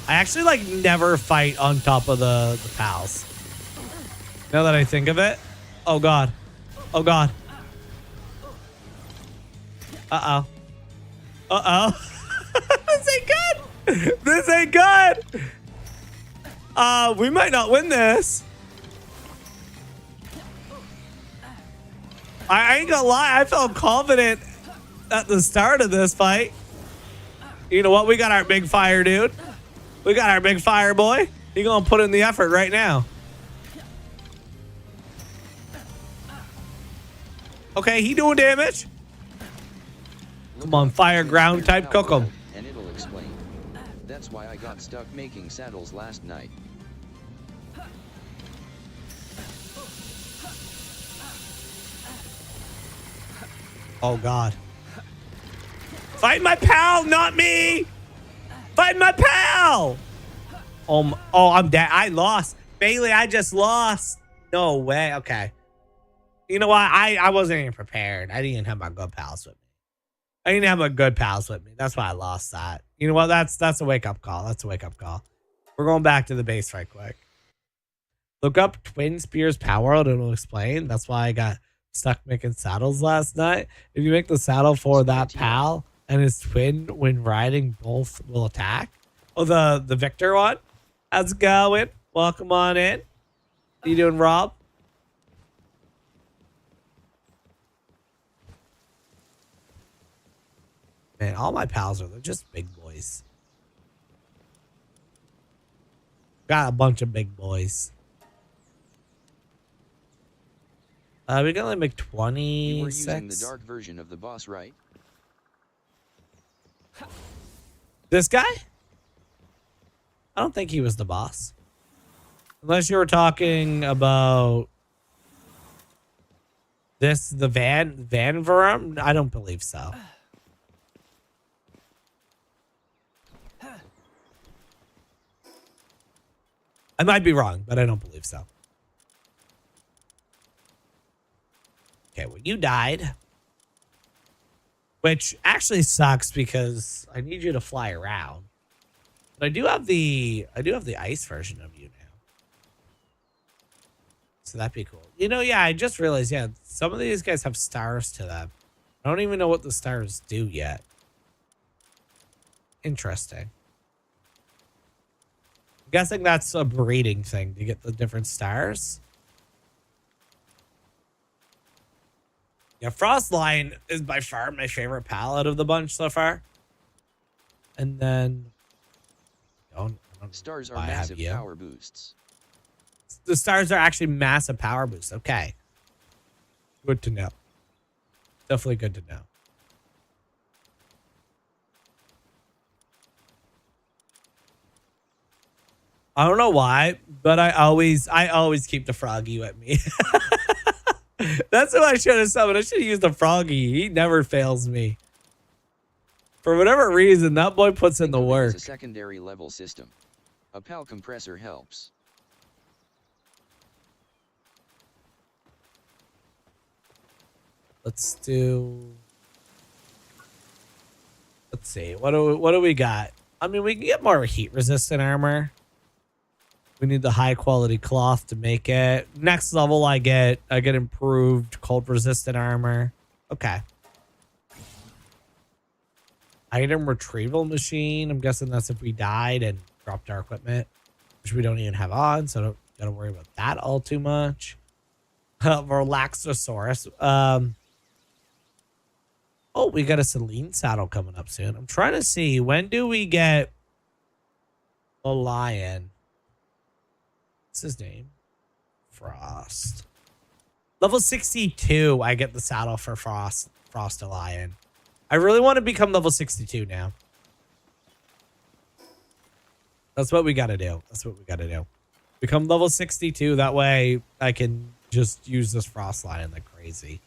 A: I actually like never fight on top of the pals. Now that I think of it. Oh god. Oh god. Uh-oh. Uh-oh. This ain't good. This ain't good. We might not win this. I ain't gonna lie, I felt confident at the start of this fight. You know what? We got our big fire, dude. We got our big fire boy. He gonna put in the effort right now. Okay, he doing damage. Come on, fire ground type, cook him.
B: And it'll explain. That's why I got stuck making saddles last night.
A: Oh god. Fight my pal, not me. Fight my pal. Oh, I'm dead. I lost. Bailey, I just lost. No way. Okay. You know what? I wasn't even prepared. I didn't even have my good pals with me. I didn't have my good pals with me. That's why I lost that. You know what? That's a wake-up call. That's a wake-up call. We're going back to the base right quick. Look up Twin Spears power and it'll explain. That's why I got stuck making saddles last night. If you make the saddle for that pal and his twin when riding, both will attack. Oh, the Victor one? How's it going? Welcome on in. How you doing, Rob? Man, all my pals they're just big boys. Got a bunch of big boys. We can only make 26.
B: You were using the dark version of the boss, right?
A: This guy? I don't think he was the boss. Unless you were talking about this, the Van Verum? I don't believe so. I might be wrong, but I don't believe so. Okay, well, you died. Which actually sucks because I need you to fly around. But I do have the ice version of you now. So that'd be cool. You know, yeah, I just realized, yeah, some of these guys have stars to them. I don't even know what the stars do yet. Interesting. I'm guessing that's a breeding thing to get the different stars. Yeah, Frostline is by far my favorite pal out of the bunch so far. And then I don't
B: Stars are massive power boosts.
A: The stars are actually massive power boosts. Okay. Good to know. Definitely good to know. I don't know why, but I always keep the Froggy with me. That's what I should have summoned. I should have used the Froggy. He never fails me. For whatever reason, that boy puts in the work.
B: It's a secondary level system. A PAL compressor helps.
A: Let's see. What do we got? I mean, we can get more heat resistant armor. We need the high quality cloth to make it. Next level, I get improved cold resistant armor. Okay. Item retrieval machine. I'm guessing that's if we died and dropped our equipment, which we don't even have on, so don't gotta worry about that all too much. Relaxosaurus. Oh, we got a Selene saddle coming up soon. I'm trying to see, when do we get a lion? What's his name? Frost. Level 62, I get the saddle for Frost a lion. I really want to become level 62 now. That's what we got to do. That's what we got to do. Become level 62. That way I can just use this Frost lion like crazy.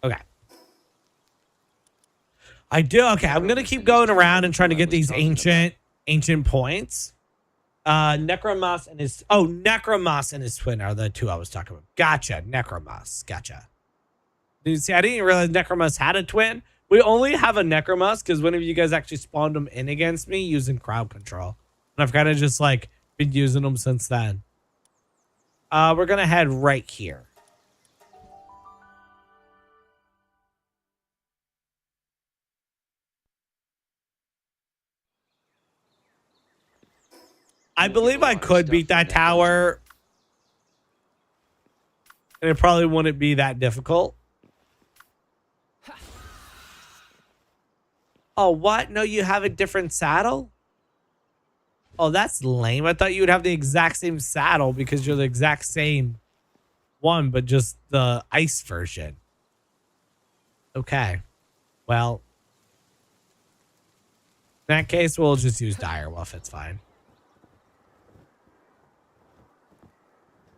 A: Okay. I do. Okay, I'm gonna keep going around and trying to get these ancient points. Necromus and his Necromus and his twin are the two I was talking about. Gotcha, Necromus. Gotcha. Dude, see, I didn't realize Necromus had a twin. We only have a Necromus because one of you guys actually spawned him in against me using crowd control, and I've kind of just like been using them since then. We're gonna head right here. I believe I could beat that tower, and it probably wouldn't be that difficult. Oh, what? No, you have a different saddle? Oh, that's lame. I thought you would have the exact same saddle because you're the exact same one, but just the ice version. Okay. Well, in that case, we'll just use Direwolf. It's fine.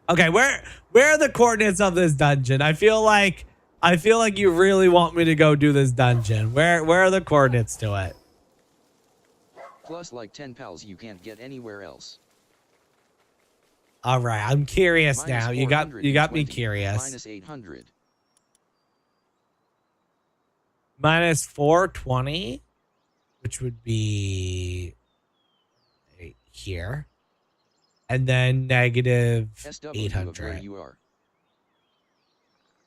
A: Okay, where are the coordinates of this dungeon? I feel like you really want me to go do this dungeon. Where are the coordinates to it?
B: Plus like 10 pals you can't get anywhere else.
A: All right, I'm curious now. You got me curious.
B: Minus 800.
A: Minus 420, which would be right here. And then negative
B: SW
A: 800.
B: Where you are.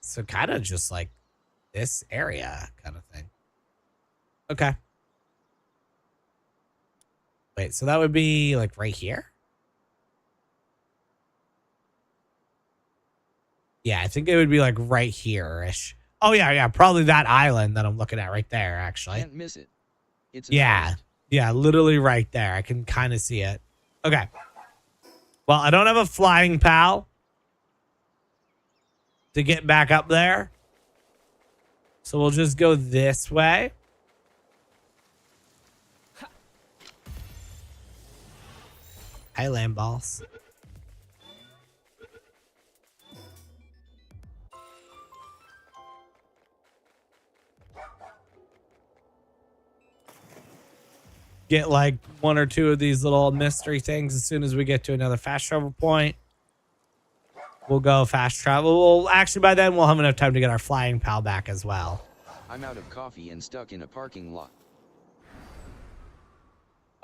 A: So kind of just like this area kind of thing. Okay. Wait, so that would be like right here? Yeah, I think it would be like right here-ish. Oh, yeah, probably that island that I'm looking at right there, actually.
B: Can't miss it. It's
A: yeah, literally right there. I can kind of see it. Okay. Well, I don't have a flying pal to get back up there. So we'll just go this way. Hi, land balls. Get like one or two of these little mystery things as soon as we get to another fast travel point. We'll go fast travel. Well, actually, by then we'll have enough time to get our flying pal back as well.
B: I'm out of coffee and stuck in a parking lot.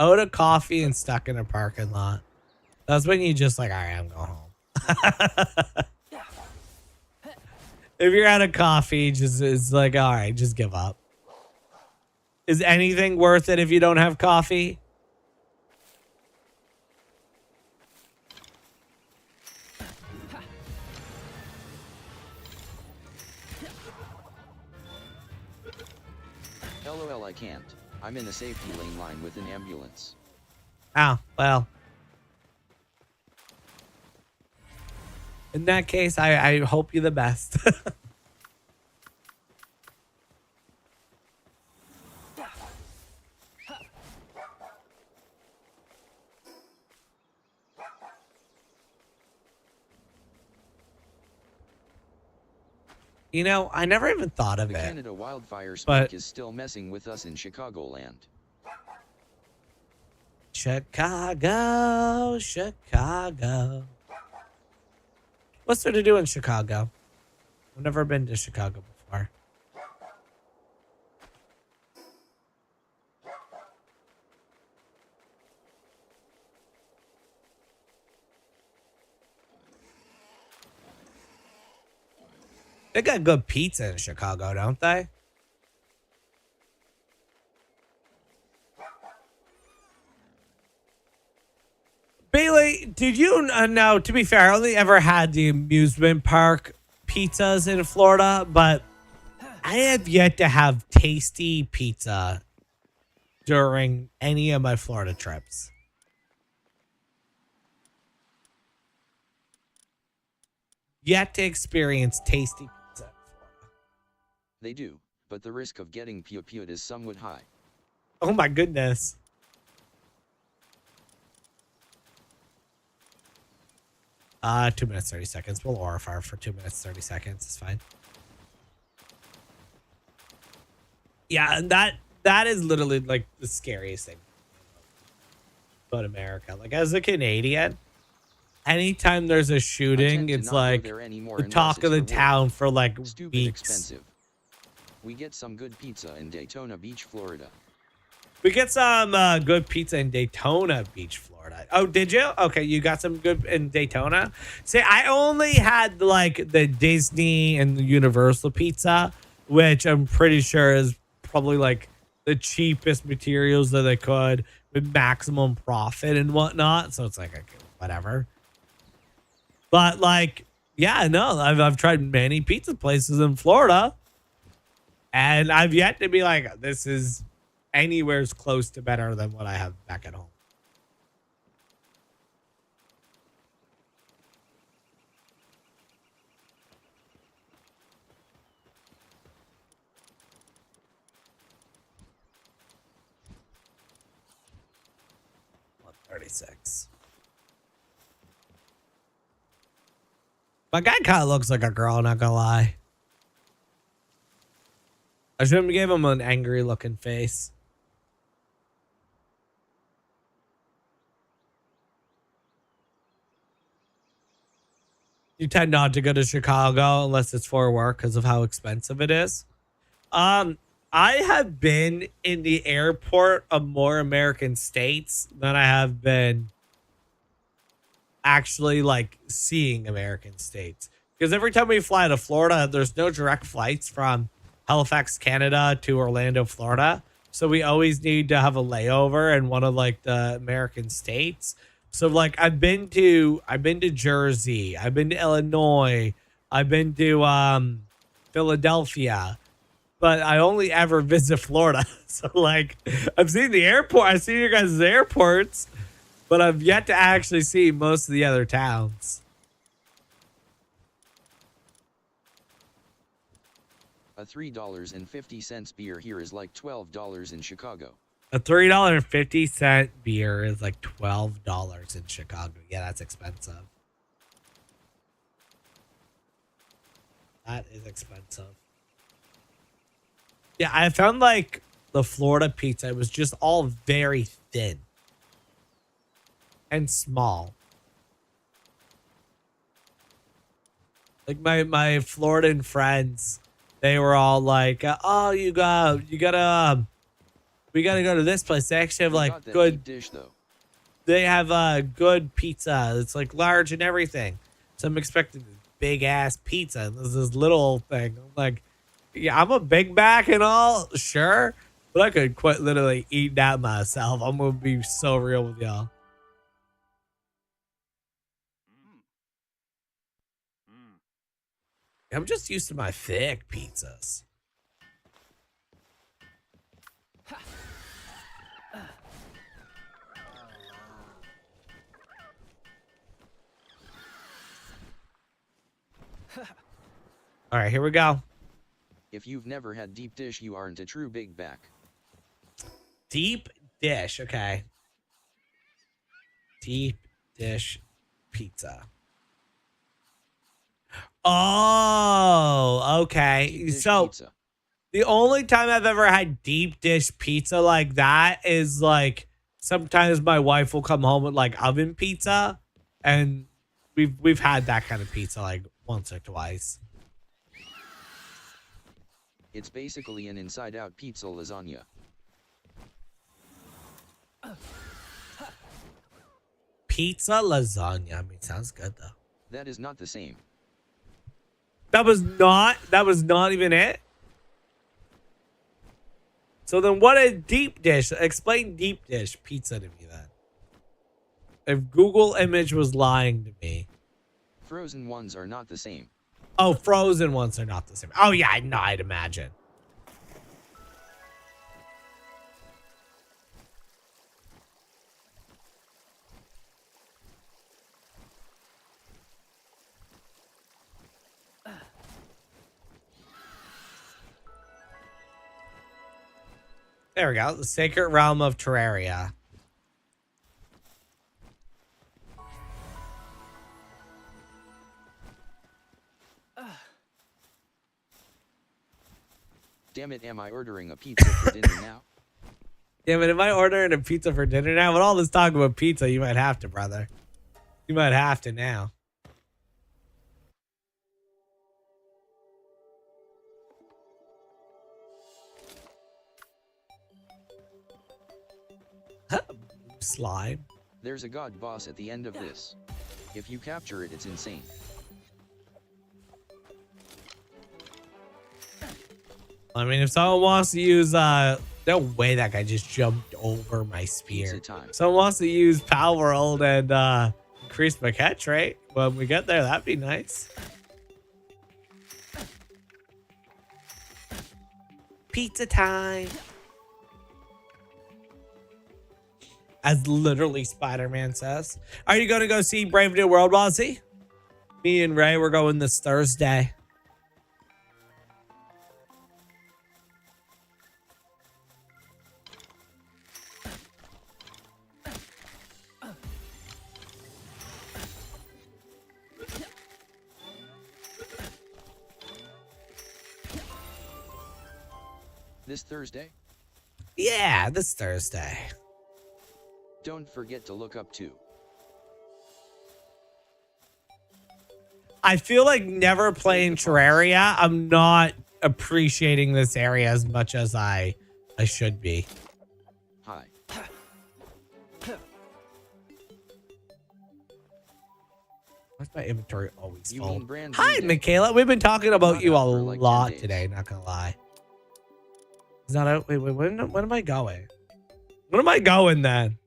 A: Out of coffee and stuck in a parking lot. That's when you just like, all right, I'm going home. If you're out of coffee, it's like, all right, just give up. Is anything worth it if you don't have coffee?
B: LOL, I can't. I'm in a safety lane line with an ambulance.
A: Oh, well. In that case, I hope you the best. You know, I never even thought of
B: The
A: it.
B: Canada wildfire smoke is still messing with us in Chicagoland.
A: Chicago, Chicago. What's there to do in Chicago? I've never been to Chicago before. They got good pizza in Chicago, don't they? Bailey, did you know, to be fair, I only ever had the amusement park pizzas in Florida, but I have yet to have tasty pizza during any of my Florida trips. Yet to experience tasty pizza in Florida.
B: They do, but the risk of getting pew-pewed is somewhat high.
A: Oh my goodness. Uh, 2 minutes, 30 seconds. We'll aura fire for 2 minutes, 30 seconds. It's fine. Yeah, and that is literally like the scariest thing about America. Like as a Canadian, anytime there's a
B: I
A: shooting,
B: tend to
A: it's
B: not go
A: like
B: there anymore
A: the
B: unless
A: talk of
B: it's
A: the
B: for work.
A: town for like
B: Stupid
A: weeks.
B: expensive. We get some good pizza in Daytona Beach, Florida.
A: We get some good pizza in Daytona Beach, Florida. Oh, did you? Okay, you got some good in Daytona. See, I only had like the Disney and the Universal pizza, which I'm pretty sure is probably like the cheapest materials that they could with maximum profit and whatnot. So it's like, okay, whatever. But like, yeah, no, I've tried many pizza places in Florida, and I've yet to be like, this is anywhere's close to better than what I have back at home. One 36. My guy kind of looks like a girl, not gonna lie. I shouldn't have gave him an angry looking face. You tend not to go to Chicago unless it's for work because of how expensive it is. I have been in the airport of more American states than I have been actually like seeing American states. Because every time we fly to Florida, there's no direct flights from Halifax, Canada to Orlando, Florida. So we always need to have a layover in one of like the American states. So like I've been to Jersey, I've been to Illinois, I've been to Philadelphia, but I only ever visit Florida. So like I've seen the airport, I've seen your guys' airports, but I've yet to actually see most of the other towns.
B: A $3.50 beer here is like $12 in Chicago.
A: A $3.50 beer is like $12 in Chicago. Yeah, that's expensive. That is expensive. Yeah, I found like the Florida pizza, it was just all very thin and small. Like my Floridan friends, they were all like, "Oh, we gotta go to this place. They actually have
B: We
A: like
B: got that
A: good.
B: deep dish though.
A: They have good pizza. It's like large and everything. So I'm expecting this big ass pizza, and there's this little thing. I'm like, yeah, I'm a Big Mac and all, sure, but I could quite literally eat that myself. I'm gonna be so real with y'all. I'm just used to my thick pizzas. All right, here we go.
B: If you've never had deep dish, you aren't a true Big Mac.
A: Deep dish, okay. Deep dish pizza. Oh, okay.
B: Deep dish
A: So
B: pizza.
A: the only time I've ever had deep dish pizza like that is like sometimes my wife will come home with like oven pizza, and we've had that kind of pizza like once or twice.
B: It's basically an inside-out pizza lasagna.
A: Pizza lasagna. I mean, sounds good though.
B: That is not the same.
A: That was not even it. So then what is deep dish? Explain deep dish pizza to me then. If Google image was lying to me.
B: Frozen ones are not the same.
A: Oh, frozen ones are not the same. Oh yeah, no, I'd imagine. There we go. The Sacred Realm of Terraria.
B: Damn it, am I ordering a pizza for dinner now?
A: Yeah, but am I ordering a pizza for dinner now? With all this talk about pizza, you might have to, brother. You might have to now. Slime.
B: There's a god boss at the end of this. If you capture it, it's insane.
A: I mean, if someone wants to use, no way that guy just jumped over my spear.
B: Pizza time.
A: Someone wants to use Power World and increase my catch rate when we get there. That'd be nice. Pizza time. As literally Spider-Man says. Are you going to go see Brave New World, Wazzy? Me and Ray, we're going this Thursday.
B: This Thursday?
A: Yeah, this Thursday.
B: Don't forget to look up too.
A: I feel like never playing Terraria, I'm not appreciating this area as much as I should be.
B: Hi.
A: Why's my inventory always
B: You
A: full?
B: mean brand
A: Hi,
B: new day?
A: Michaela. We've been talking about
B: Not
A: you a
B: out for like 10
A: lot
B: days.
A: today, not gonna lie. Is that out? Wait, when am I going? When am I going then?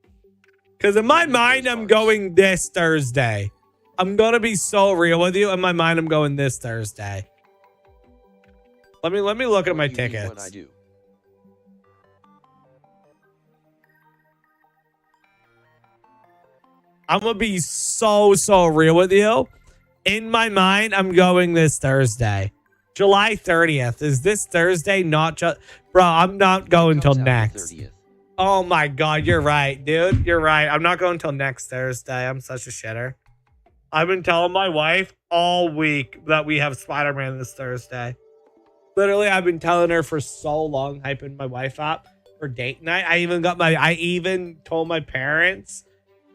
A: Because in my mind, I'm going this Thursday. I'm gonna be so real with you. In my mind, I'm going this Thursday. Let me look at my
B: What you mean
A: tickets.
B: What I do.
A: I'm gonna be so real with you. In my mind, I'm going this Thursday. July 30th. Is this Thursday? Not just, bro, I'm not going till
B: Comes out the
A: next.
B: 30th.
A: Oh my God, you're right, dude. You're right. I'm not going till next Thursday. I'm such a shitter. I've been telling my wife all week that we have Spider-Man this Thursday. Literally, I've been telling her for so long, hyping my wife up for date night. I even told my parents,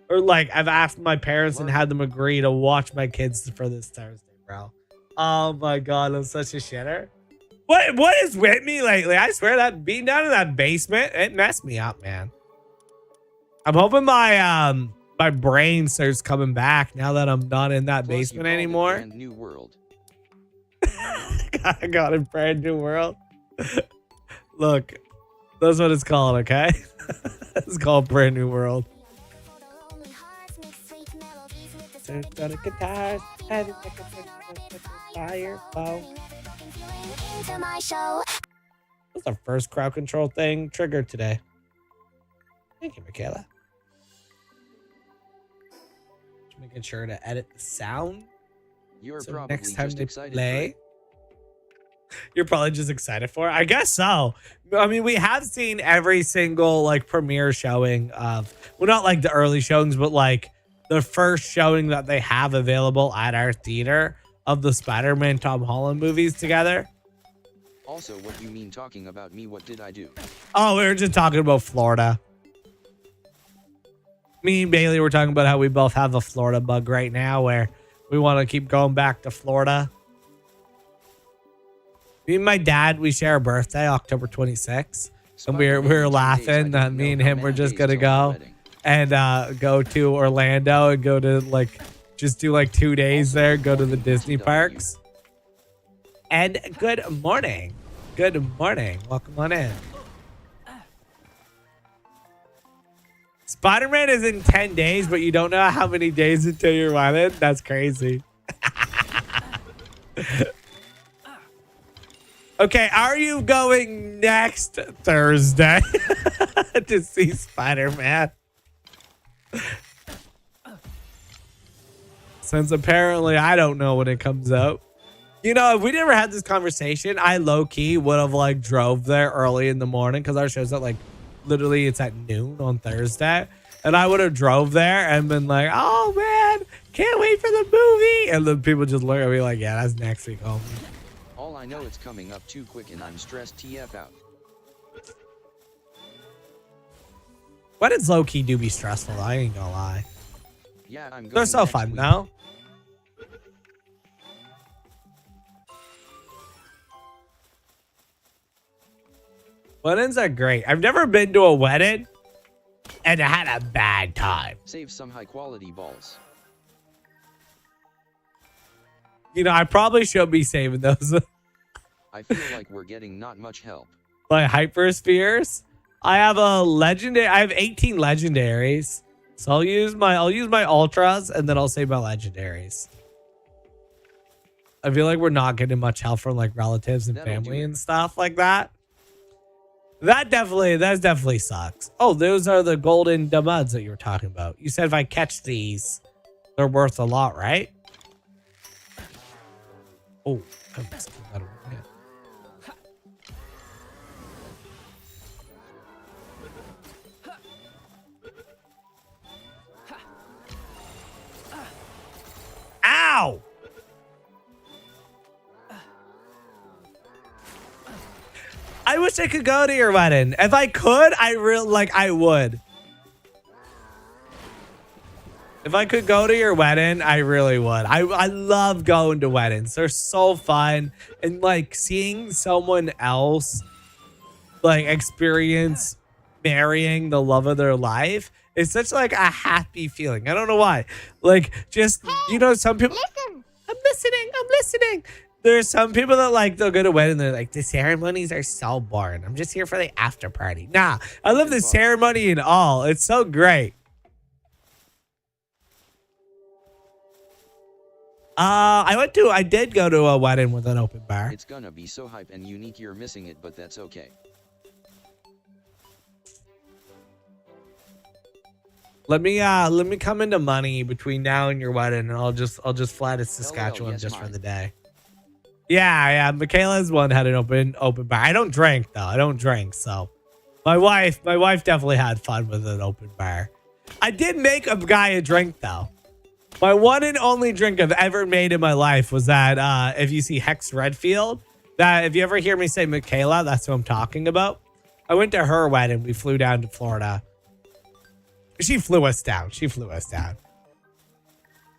A: or like I've asked my parents and had them agree to watch my kids for this Thursday, bro. Oh my God, I'm such a shitter. What is with me lately? I swear that being down in that basement, it messed me up, man. I'm hoping my my brain starts coming back now that I'm not in that
B: Plus, you
A: basement
B: called it
A: anymore.
B: Brand New World.
A: I got a brand new world. Look, that's what it's called, okay? It's called Brand New World. Got a guitar, and a fire phone. That's our first crowd control thing triggered today. Thank you, Michaela. Just making sure to edit the sound.
B: You're
A: So
B: probably
A: next time
B: just
A: they
B: excited
A: play,
B: for it.
A: you're probably just excited for it. I guess so. I mean, we have seen every single like premiere showing of, well, not like the early showings, but like the first showing that they have available at our theater of the Spider-Man Tom Holland movies together.
B: Also, what you mean talking about me? What did I do?
A: Oh, we were just talking about Florida. Me and Bailey were talking about how we both have a Florida bug right now where we want to keep going back to Florida. Me and my dad, we share a birthday, October 26th. And we were laughing that me and him were just going to go and go to Orlando and go to like, just do like 2 days there, go to the Disney parks. And good morning. Good morning. Welcome on in. Spider-Man is in 10 days, but you don't know how many days until you're on it. That's crazy. Okay, are you going next Thursday to see Spider-Man? Since apparently I don't know when it comes out. You know, if we never had this conversation, I low-key would have like drove there early in the morning because our show's at like literally it's at noon on Thursday. And I would have drove there and been like, oh man, can't wait for the movie. And then people just look at me like, yeah, that's next week, homie.
B: All I know it's coming up too quick and I'm stressed TF out.
A: Weddings low-key do be stressful, I ain't gonna lie.
B: Yeah, I'm going
A: They're so
B: next
A: fun,
B: week.
A: though. Weddings are great. I've never been to a wedding and I had a bad time.
B: Save some high quality balls.
A: You know, I probably should be saving those.
B: I feel like we're getting not much help.
A: My hyperspheres. I have a legendary. I have 18 legendaries. So I'll use my ultras and then I'll save my legendaries. I feel like we're not getting much help from like relatives and
B: That'll
A: family
B: do it.
A: and stuff like that. That definitely sucks. Oh, those are the golden duds that you were talking about. You said if I catch these, they're worth a lot, right? Oh, I missed that one. Yeah. Ow! I wish I could go to your wedding. If I could, I would. If I could go to your wedding, I really would. I love going to weddings. They're so fun. And like seeing someone else like experience marrying the love of their life is such like a happy feeling. I don't know why. Like just, you know, some people.
C: Listen.
A: I'm listening. There's some people that like they'll go to wedding. They're like, the ceremonies are so boring. I'm just here for the after party. Nah, I love the ceremony and all. It's so great. I did go to a wedding with an open bar.
B: It's gonna be so hype and unique you're missing it, but that's okay.
A: Let me come into money between now and your wedding, and I'll just fly to Saskatchewan
B: yes,
A: just for
B: Mark.
A: the day. Yeah. Michaela's one had an open bar. I don't drink though. I don't drink, so my wife definitely had fun with an open bar. I did make a guy a drink though. My one and only drink I've ever made in my life was that if you see Hex Redfield, that if you ever hear me say Michaela, that's who I'm talking about. I went to her wedding. We flew down to Florida. She flew us down.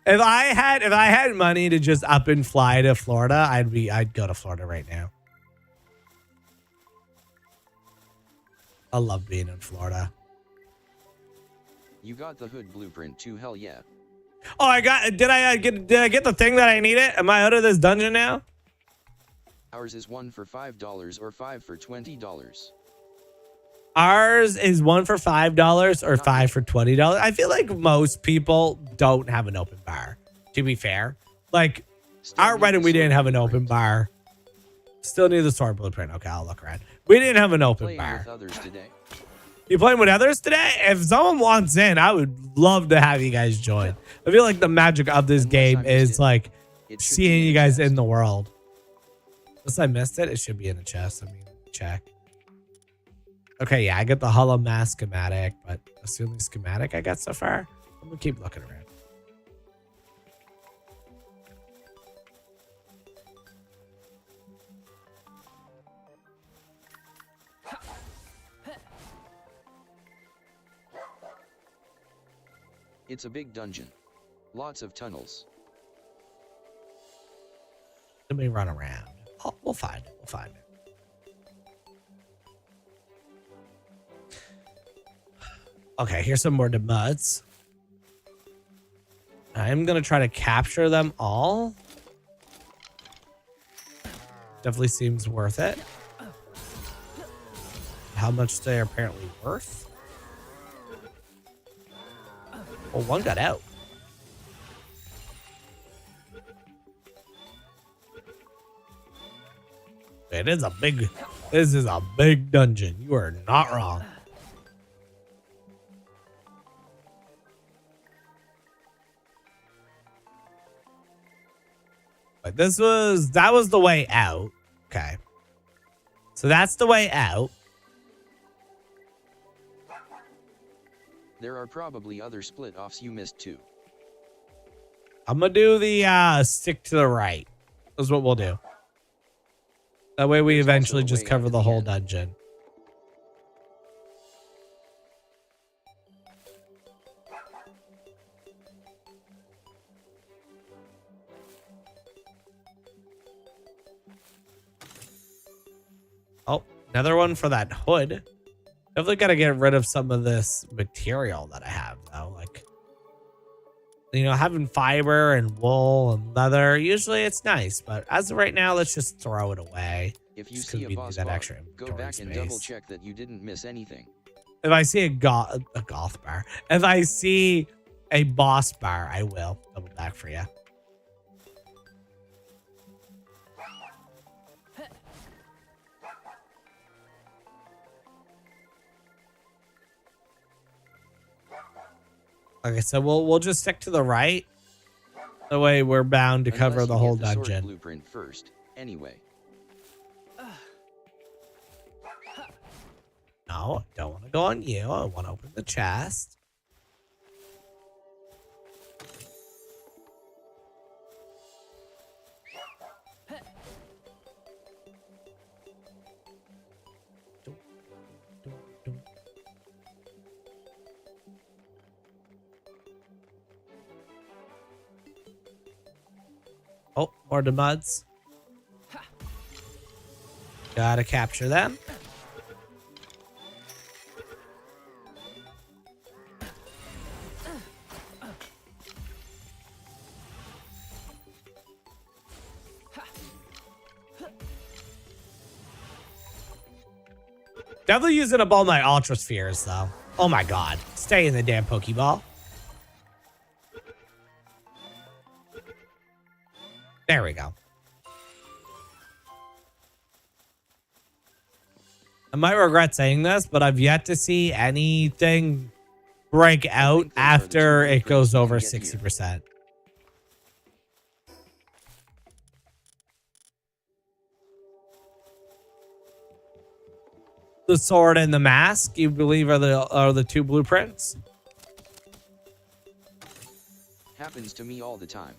A: If I had money to just up and fly to Florida, I'd go to Florida right now. I love being in Florida.
B: You got the hood blueprint too, hell yeah.
A: Oh, did I get the thing that I needed? Am I out of this dungeon now?
B: Ours is 1 for $5 or 5 for $20.
A: Ours is 1 for $5 or 5 for $20. I feel like most people don't have an open bar, to be fair. Like,
B: Still
A: our
B: need
A: wedding,
B: the
A: we didn't
B: sword
A: have an
B: blueprint.
A: open bar. Still need the sword blueprint. Okay, I'll look around. We didn't have an open
B: Playing
A: bar.
B: with others today.
A: You playing with others today? If someone wants in, I would love to have you guys join. I feel like the magic of this
B: Unless
A: game
B: I missed
A: is
B: it.
A: like
B: It should
A: seeing
B: be
A: you guys
B: chest.
A: in the world. Unless I missed it, it should be in the chest. I mean, check. Okay, yeah, I get the hollow mask schematic, but that's the only schematic I got so far. I'm gonna keep looking around.
B: It's a big dungeon. Lots of tunnels.
A: Let me run around. Oh, we'll find it. Okay, here's some more demuds. I'm gonna try to capture them all. Definitely seems worth it. How much they're apparently worth. Well, one got out. This is a big dungeon. You are not wrong. But that was the way out. Okay. So that's the way out.
B: There are probably other split offs you missed too.
A: I'm gonna do the stick to the right. That's what we'll do. That way we
B: There's also
A: eventually
B: a
A: just
B: way
A: cover
B: out
A: the
B: at the
A: whole
B: end.
A: dungeon. Oh, another one for that hood. Definitely got to get rid of some of this material that I have, though. Like, you know, having fiber and wool and leather, usually it's nice. But as of right now, let's just throw it away.
B: If you
A: Just 'cause
B: see a
A: we need
B: boss
A: that
B: bar,
A: extra
B: go
A: inventory
B: back and double
A: space.
B: check that you didn't miss anything.
A: If I see a goth bar, if I see a boss bar, I will double back for you. Like I said, we'll just stick to the right. The way we're bound to cover
B: Unless
A: the
B: you
A: whole
B: get the sword
A: dungeon.
B: blueprint first. Anyway,
A: No, I don't want to go on you. I want to open the chest. Oh, more Demuds. Gotta capture them. Definitely using up all my Ultra Spheres, though. Oh my god. Stay in the damn Pokeball. There we go. I might regret saying this, but I've yet to see anything break out after it goes over 60%. The sword and the mask, you believe are the two blueprints?
B: happens to me all the time.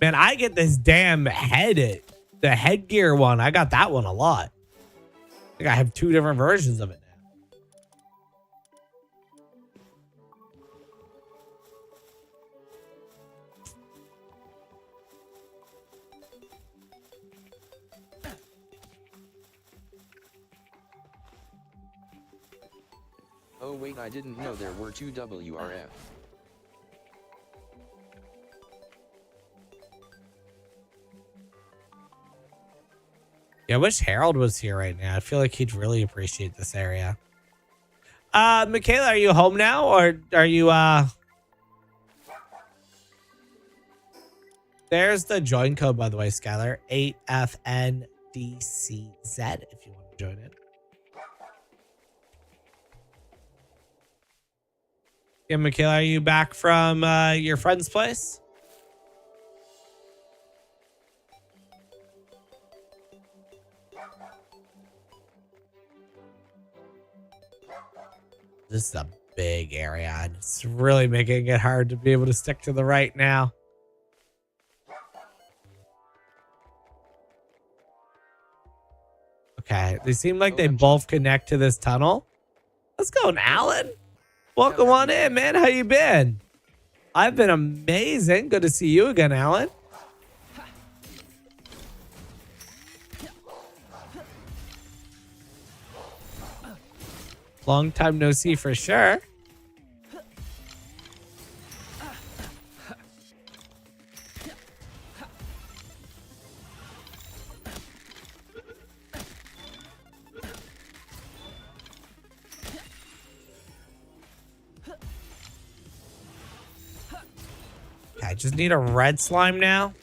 A: Man, I get this damn the headgear one. I got that one a lot. I think I have 2 different versions of it now.
B: Oh wait, I didn't know there were 2 WRF.
A: Yeah, I wish Harold was here right now. I feel like he'd really appreciate this area. Michaela, are you home now? Or are you, There's the join code, by the way, Skylar. 8FNDCZ, if you want to join it. Yeah, Michaela, are you back from your friend's place? This is a big area, and it's really making it hard to be able to stick to the right now. Okay, they seem like they both connect to this tunnel. Let's go, Alan. Welcome on in, man. How you been? I've been amazing. Good to see you again, Alan. Long time no see for sure. I just need a red slime now.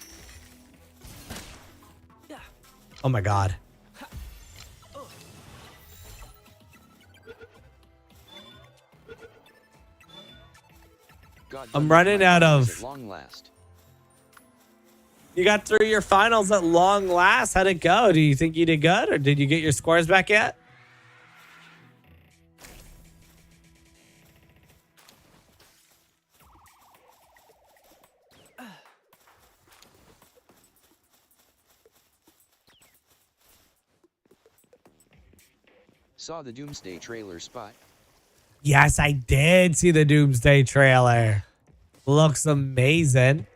A: Oh my god. I'm running out of...
B: Long last.
A: You got through your finals at long last. How'd it go? Do you think you did good, or did you get your scores back yet?
B: Saw the Doomsday trailer spot?
A: Yes, I did see the Doomsday trailer. Looks amazing.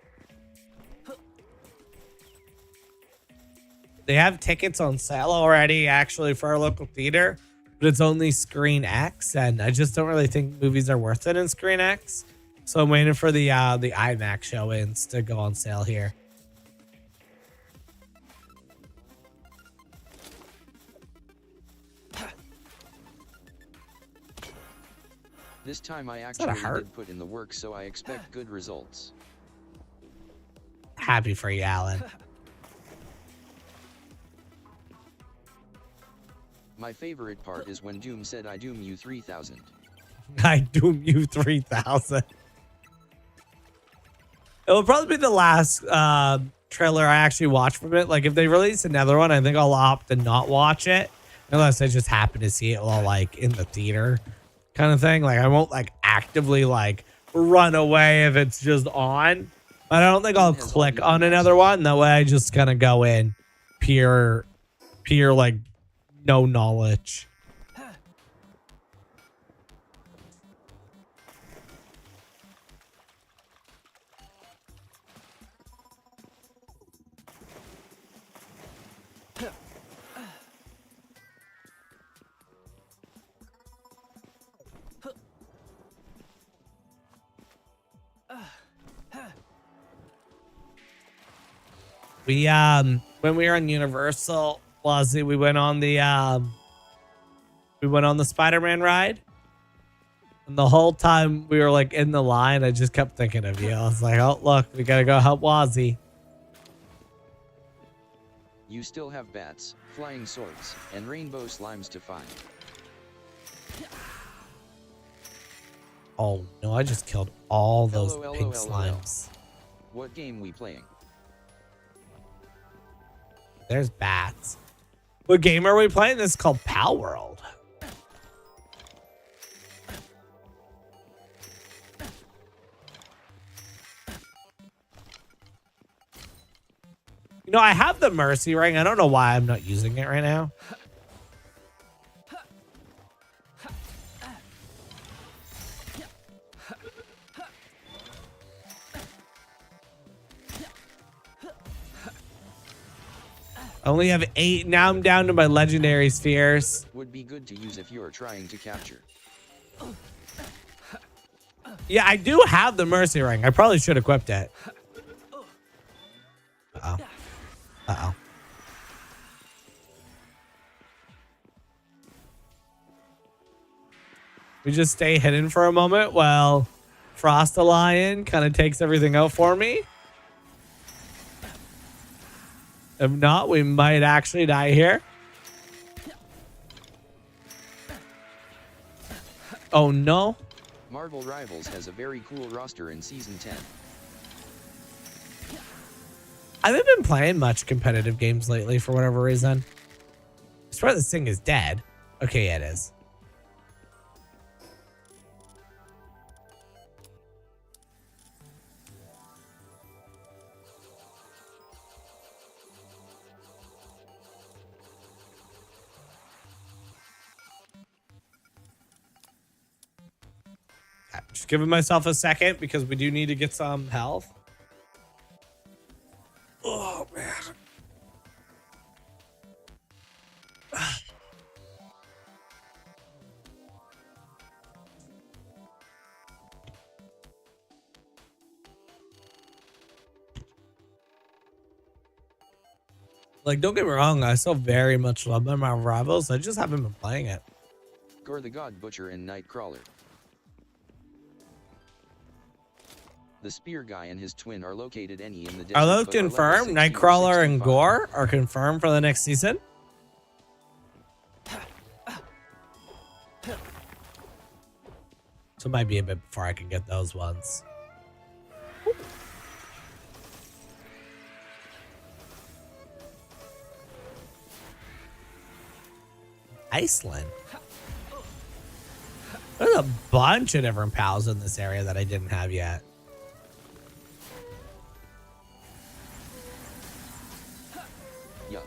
A: They have tickets on sale already, actually, for our local theater, but it's only Screen X, and I just don't really think movies are worth it in Screen X. So I'm waiting for the IMAX showings to go on sale here.
B: This time I actually did put in the work, so I expect good results.
A: Happy for you, Alan.
B: My favorite part is when Doom said, "I doom you 3000."
A: I doom you 3000. It will probably be the last trailer I actually watch from it. Like, if they release another one, I think I'll opt to not watch it. Unless I just happen to see it while, like, in the theater kind of thing. Like, I won't, like, actively, like, run away if it's just on. But I don't think I'll click on another one. That way I just kind of go in pure, like, no knowledge. We when we were on Universal, Wazzy, we went on the Spider-Man ride. And the whole time we were like in the line, I just kept thinking of you. I was like, oh look, we gotta go help Wazzy.
B: You still have bats, flying swords, and rainbow slimes to find.
A: Oh no, I just killed all those pink slimes.
B: What game we playing?
A: There's bats. What game are we playing? This is called Pal World. You know, I have the Mercy Ring. I don't know why I'm not using it right now. I only have 8. Now I'm down to my legendary spheres.
B: Would be good to use if you are trying to capture.
A: Yeah, I do have the Mercy Ring. I probably should equip it. Uh-oh. Uh-oh. We just stay hidden for a moment while Frostalion kind of takes everything out for me. If not, we might actually die here. Oh, no.
B: Marvel Rivals has a very cool roster in Season 10.
A: I haven't been playing much competitive games lately for whatever reason. I swear this thing is dead. Okay, yeah, it is. Just giving myself a second because we do need to get some health. Oh, man. Like, don't get me wrong, I still very much love my Marvel Rivals. I just haven't been playing it.
B: Gore the God Butcher and Nightcrawler. The Spear Guy and his twin are located in the desert.
A: Are those confirmed? Nightcrawler and Gore are confirmed for the next season? So it might be a bit before I can get those ones. Iceland. There's a bunch of different pals in this area that I didn't have yet.
B: Yup.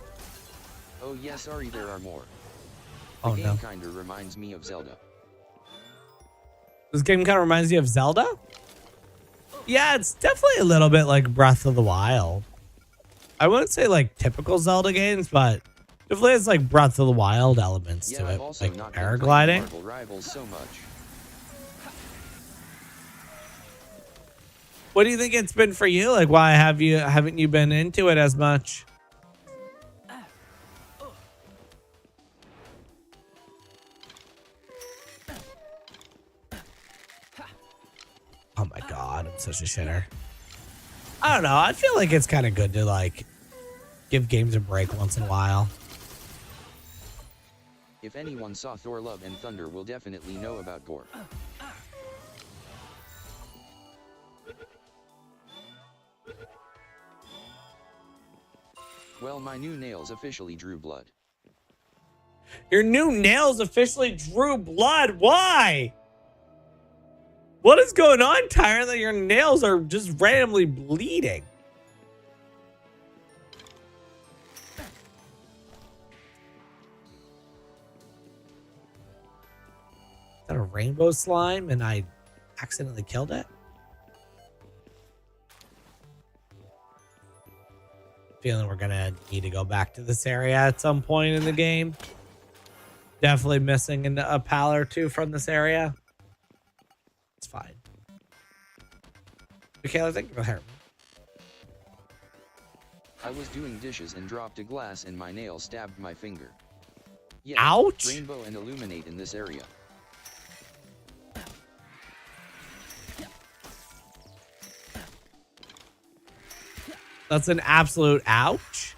B: Oh yeah, sorry, there are more. The
A: Oh
B: game
A: no.
B: kinda reminds me of Zelda.
A: This game kind of reminds you of Zelda? Yeah, it's definitely a little bit like Breath of the Wild. I wouldn't say like typical Zelda games, but definitely has like Breath of the Wild elements
B: Yeah,
A: to
B: I've
A: it,
B: also
A: like
B: not been playing
A: paragliding.
B: Marvel Rivals so much.
A: What do you think it's been for you? Like, why haven't you been into it as much? Oh my god, I'm such a shitter. I don't know. I feel like it's kind of good to like give games a break once in a while.
B: If anyone saw Thor Love and Thunder will definitely know about gore. Well, my new nails officially drew blood.
A: Your new nails officially drew blood. Why? What is going on, Tyrant, that your nails are just randomly bleeding? Is that a rainbow slime and I accidentally killed it? Feeling we're gonna need to go back to this area at some point in the game. Definitely missing a pal or two from this area. It's fine. Michaela, thank you for helping.
B: I was doing dishes and dropped a glass and my nail stabbed my finger. Yeah,
A: Ouch!
B: rainbow and illuminate in this area.
A: That's an absolute ouch.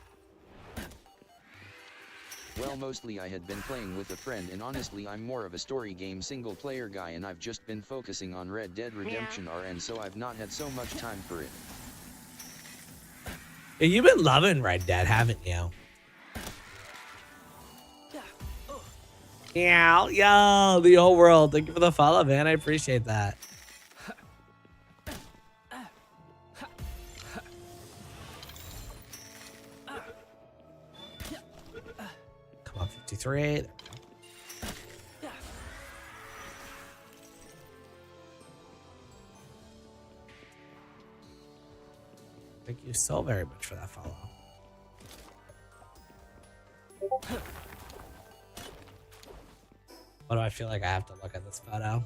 B: Well, mostly I had been playing with a friend and honestly I'm more of a story game single player guy and I've just been focusing on Red Dead Redemption RN, so I've not had so much time for it.
A: Yeah, you've been loving Red Dead, haven't you? Yeah, yo, the whole world. Thank you for the follow, man. I appreciate that. Come on, 53. There we go. Thank you so very much for that follow. Why do I feel like I have to look at this photo?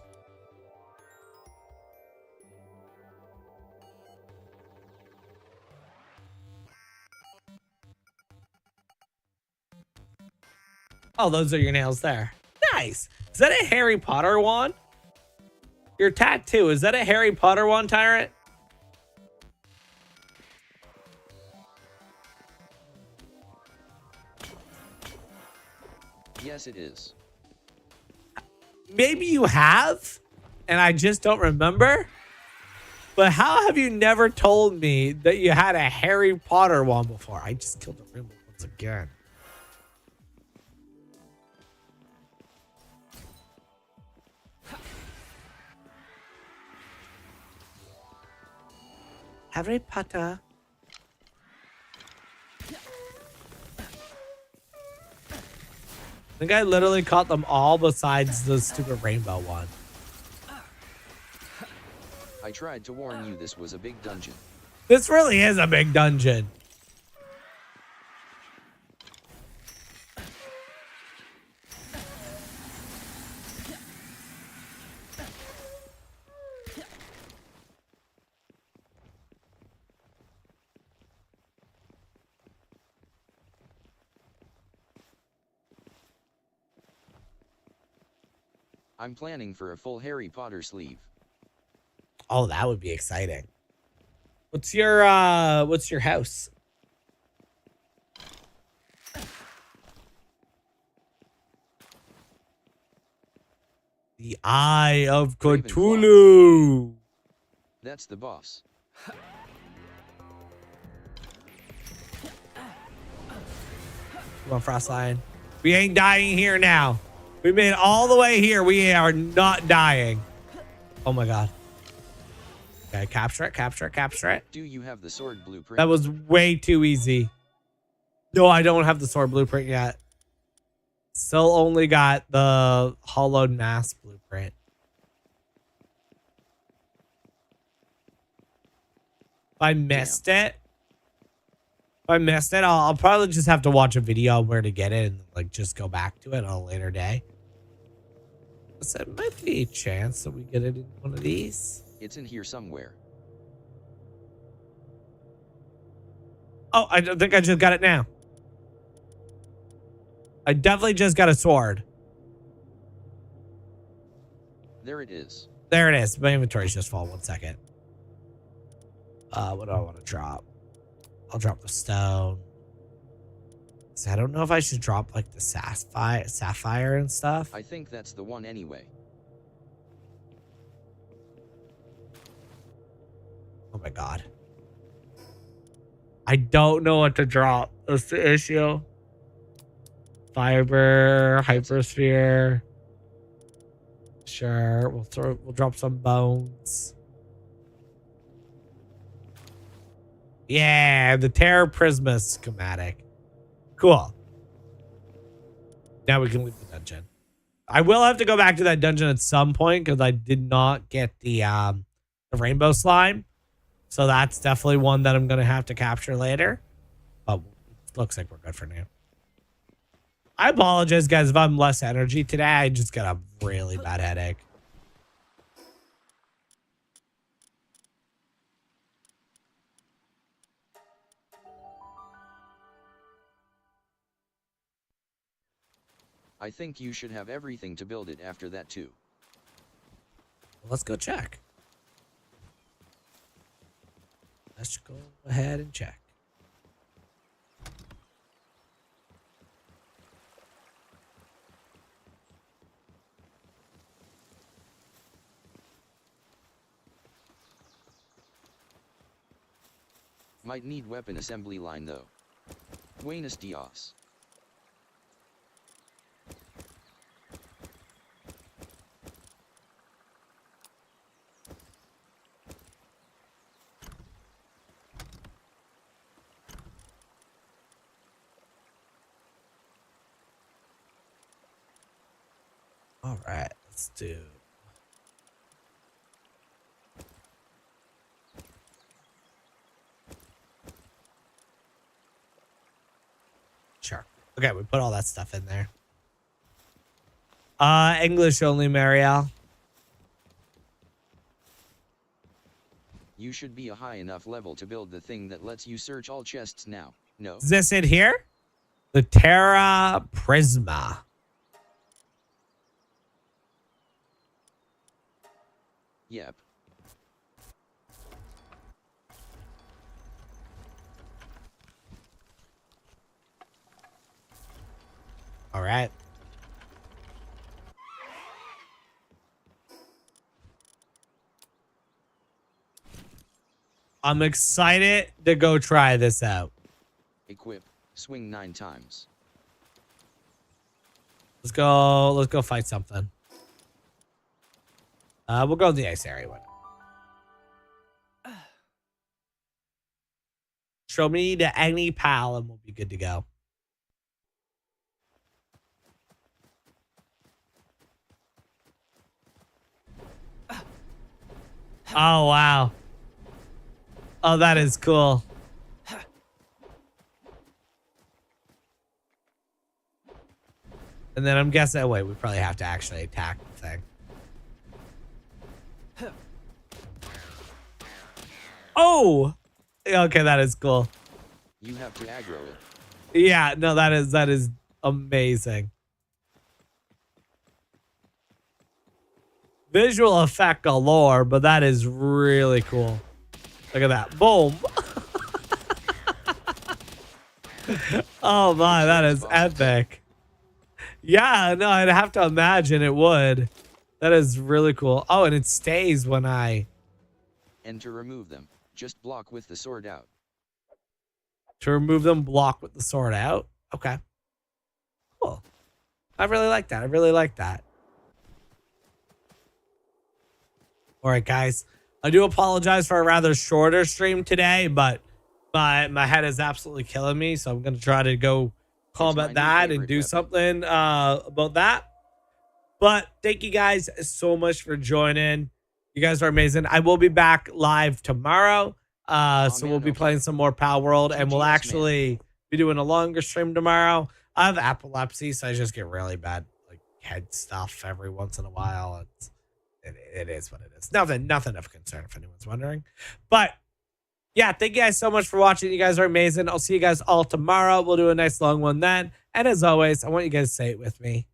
A: Oh, those are your nails there. Nice. Is that a Harry Potter wand? Your tattoo, is that a Harry Potter wand, Tyrant?
B: Yes, it is.
A: Maybe you have, and I just don't remember. But how have you never told me that you had a Harry Potter one before? I just killed a rainbow once again. Harry Potter. I think I literally caught them all besides the stupid rainbow one.
B: I tried to warn you this was a big dungeon.
A: This really is a big dungeon.
B: I'm planning for a full Harry Potter sleeve.
A: Oh, that would be exciting. What's your house? The Eye of Cthulhu.
B: That's the boss.
A: Come on, Frostline. We ain't dying here now. We made it all the way here. We are not dying. Oh my god. Okay, capture it, capture it, capture it.
B: Do you have the sword blueprint?
A: That was way too easy. No, I don't have the sword blueprint yet. Still only got the hollowed mass blueprint. If I missed it, I'll probably just have to watch a video on where to get it and like just go back to it on a later day. So it might be a chance that we get it in one of these.
B: It's in here somewhere.
A: Oh, I think I just got it now. I definitely just got a sword.
B: There it is.
A: There it is. My inventory's just full. 1 second. What do I want to drop? I'll drop the stone. So I don't know if I should drop like the sapphire and stuff.
B: I think that's the one anyway.
A: Oh my god. I don't know what to drop. That's the issue. Fiber, hypersphere. Sure, we'll drop some bones. Yeah, the Terra Prisma schematic. Cool. Now we can leave the dungeon. I will have to go back to that dungeon at some point because I did not get the rainbow slime. So that's definitely one that I'm going to have to capture later. But it looks like we're good for now. I apologize, guys, if I'm less energy today. I just got a really bad headache.
B: I think you should have everything to build it after that too.
A: Let's go check. Let's go ahead and check.
B: Might need weapon assembly line though. Buenos dias.
A: All right, let's do. Sure. Okay, we put all that stuff in there. English only, Marielle.
B: You should be a high enough level to build the thing that lets you search all chests now. No?
A: Is this it here? The Terra Prisma.
B: Yep.
A: All right. I'm excited to go try this out.
B: Equip. Swing 9 times.
A: Let's go fight something. We'll go to the ice area one. Show me to any pal and we'll be good to go. Oh, wow. Oh, that is cool. And then I'm guessing, wait, we probably have to actually attack the thing. Oh, okay, that is cool.
B: You have to aggro it.
A: Yeah, no, that is amazing. Visual effect galore, but that is really cool. Look at that. Boom. Oh my, that is epic. Yeah, no, I'd have to imagine it would. That is really cool. Oh, and it stays when I...
B: And to remove them, just block with the sword out.
A: To remove them, block with the sword out? Okay. Cool. I really like that. I really like that. All right, guys. I do apologize for a rather shorter stream today, but my head is absolutely killing me, so I'm going to try to go combat
B: my new
A: that and
B: favorite
A: do
B: weapon.
A: something about that. But thank you guys so much for joining. You guys are amazing. I will be back live tomorrow. So
B: man,
A: we'll be
B: okay.
A: playing some more Power World, and we'll
B: GGS, man.
A: actually be doing a longer stream tomorrow. I have epilepsy, so I just get really bad like head stuff every once in a while. It is what it is. Nothing of concern if anyone's wondering. But yeah, thank you guys so much for watching. You guys are amazing. I'll see you guys all tomorrow. We'll do a nice long one then. And as always, I want you guys to say it with me.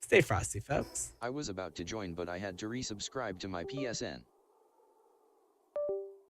A: Stay frosty, folks.
B: I was about to join, but I had to resubscribe to my PSN.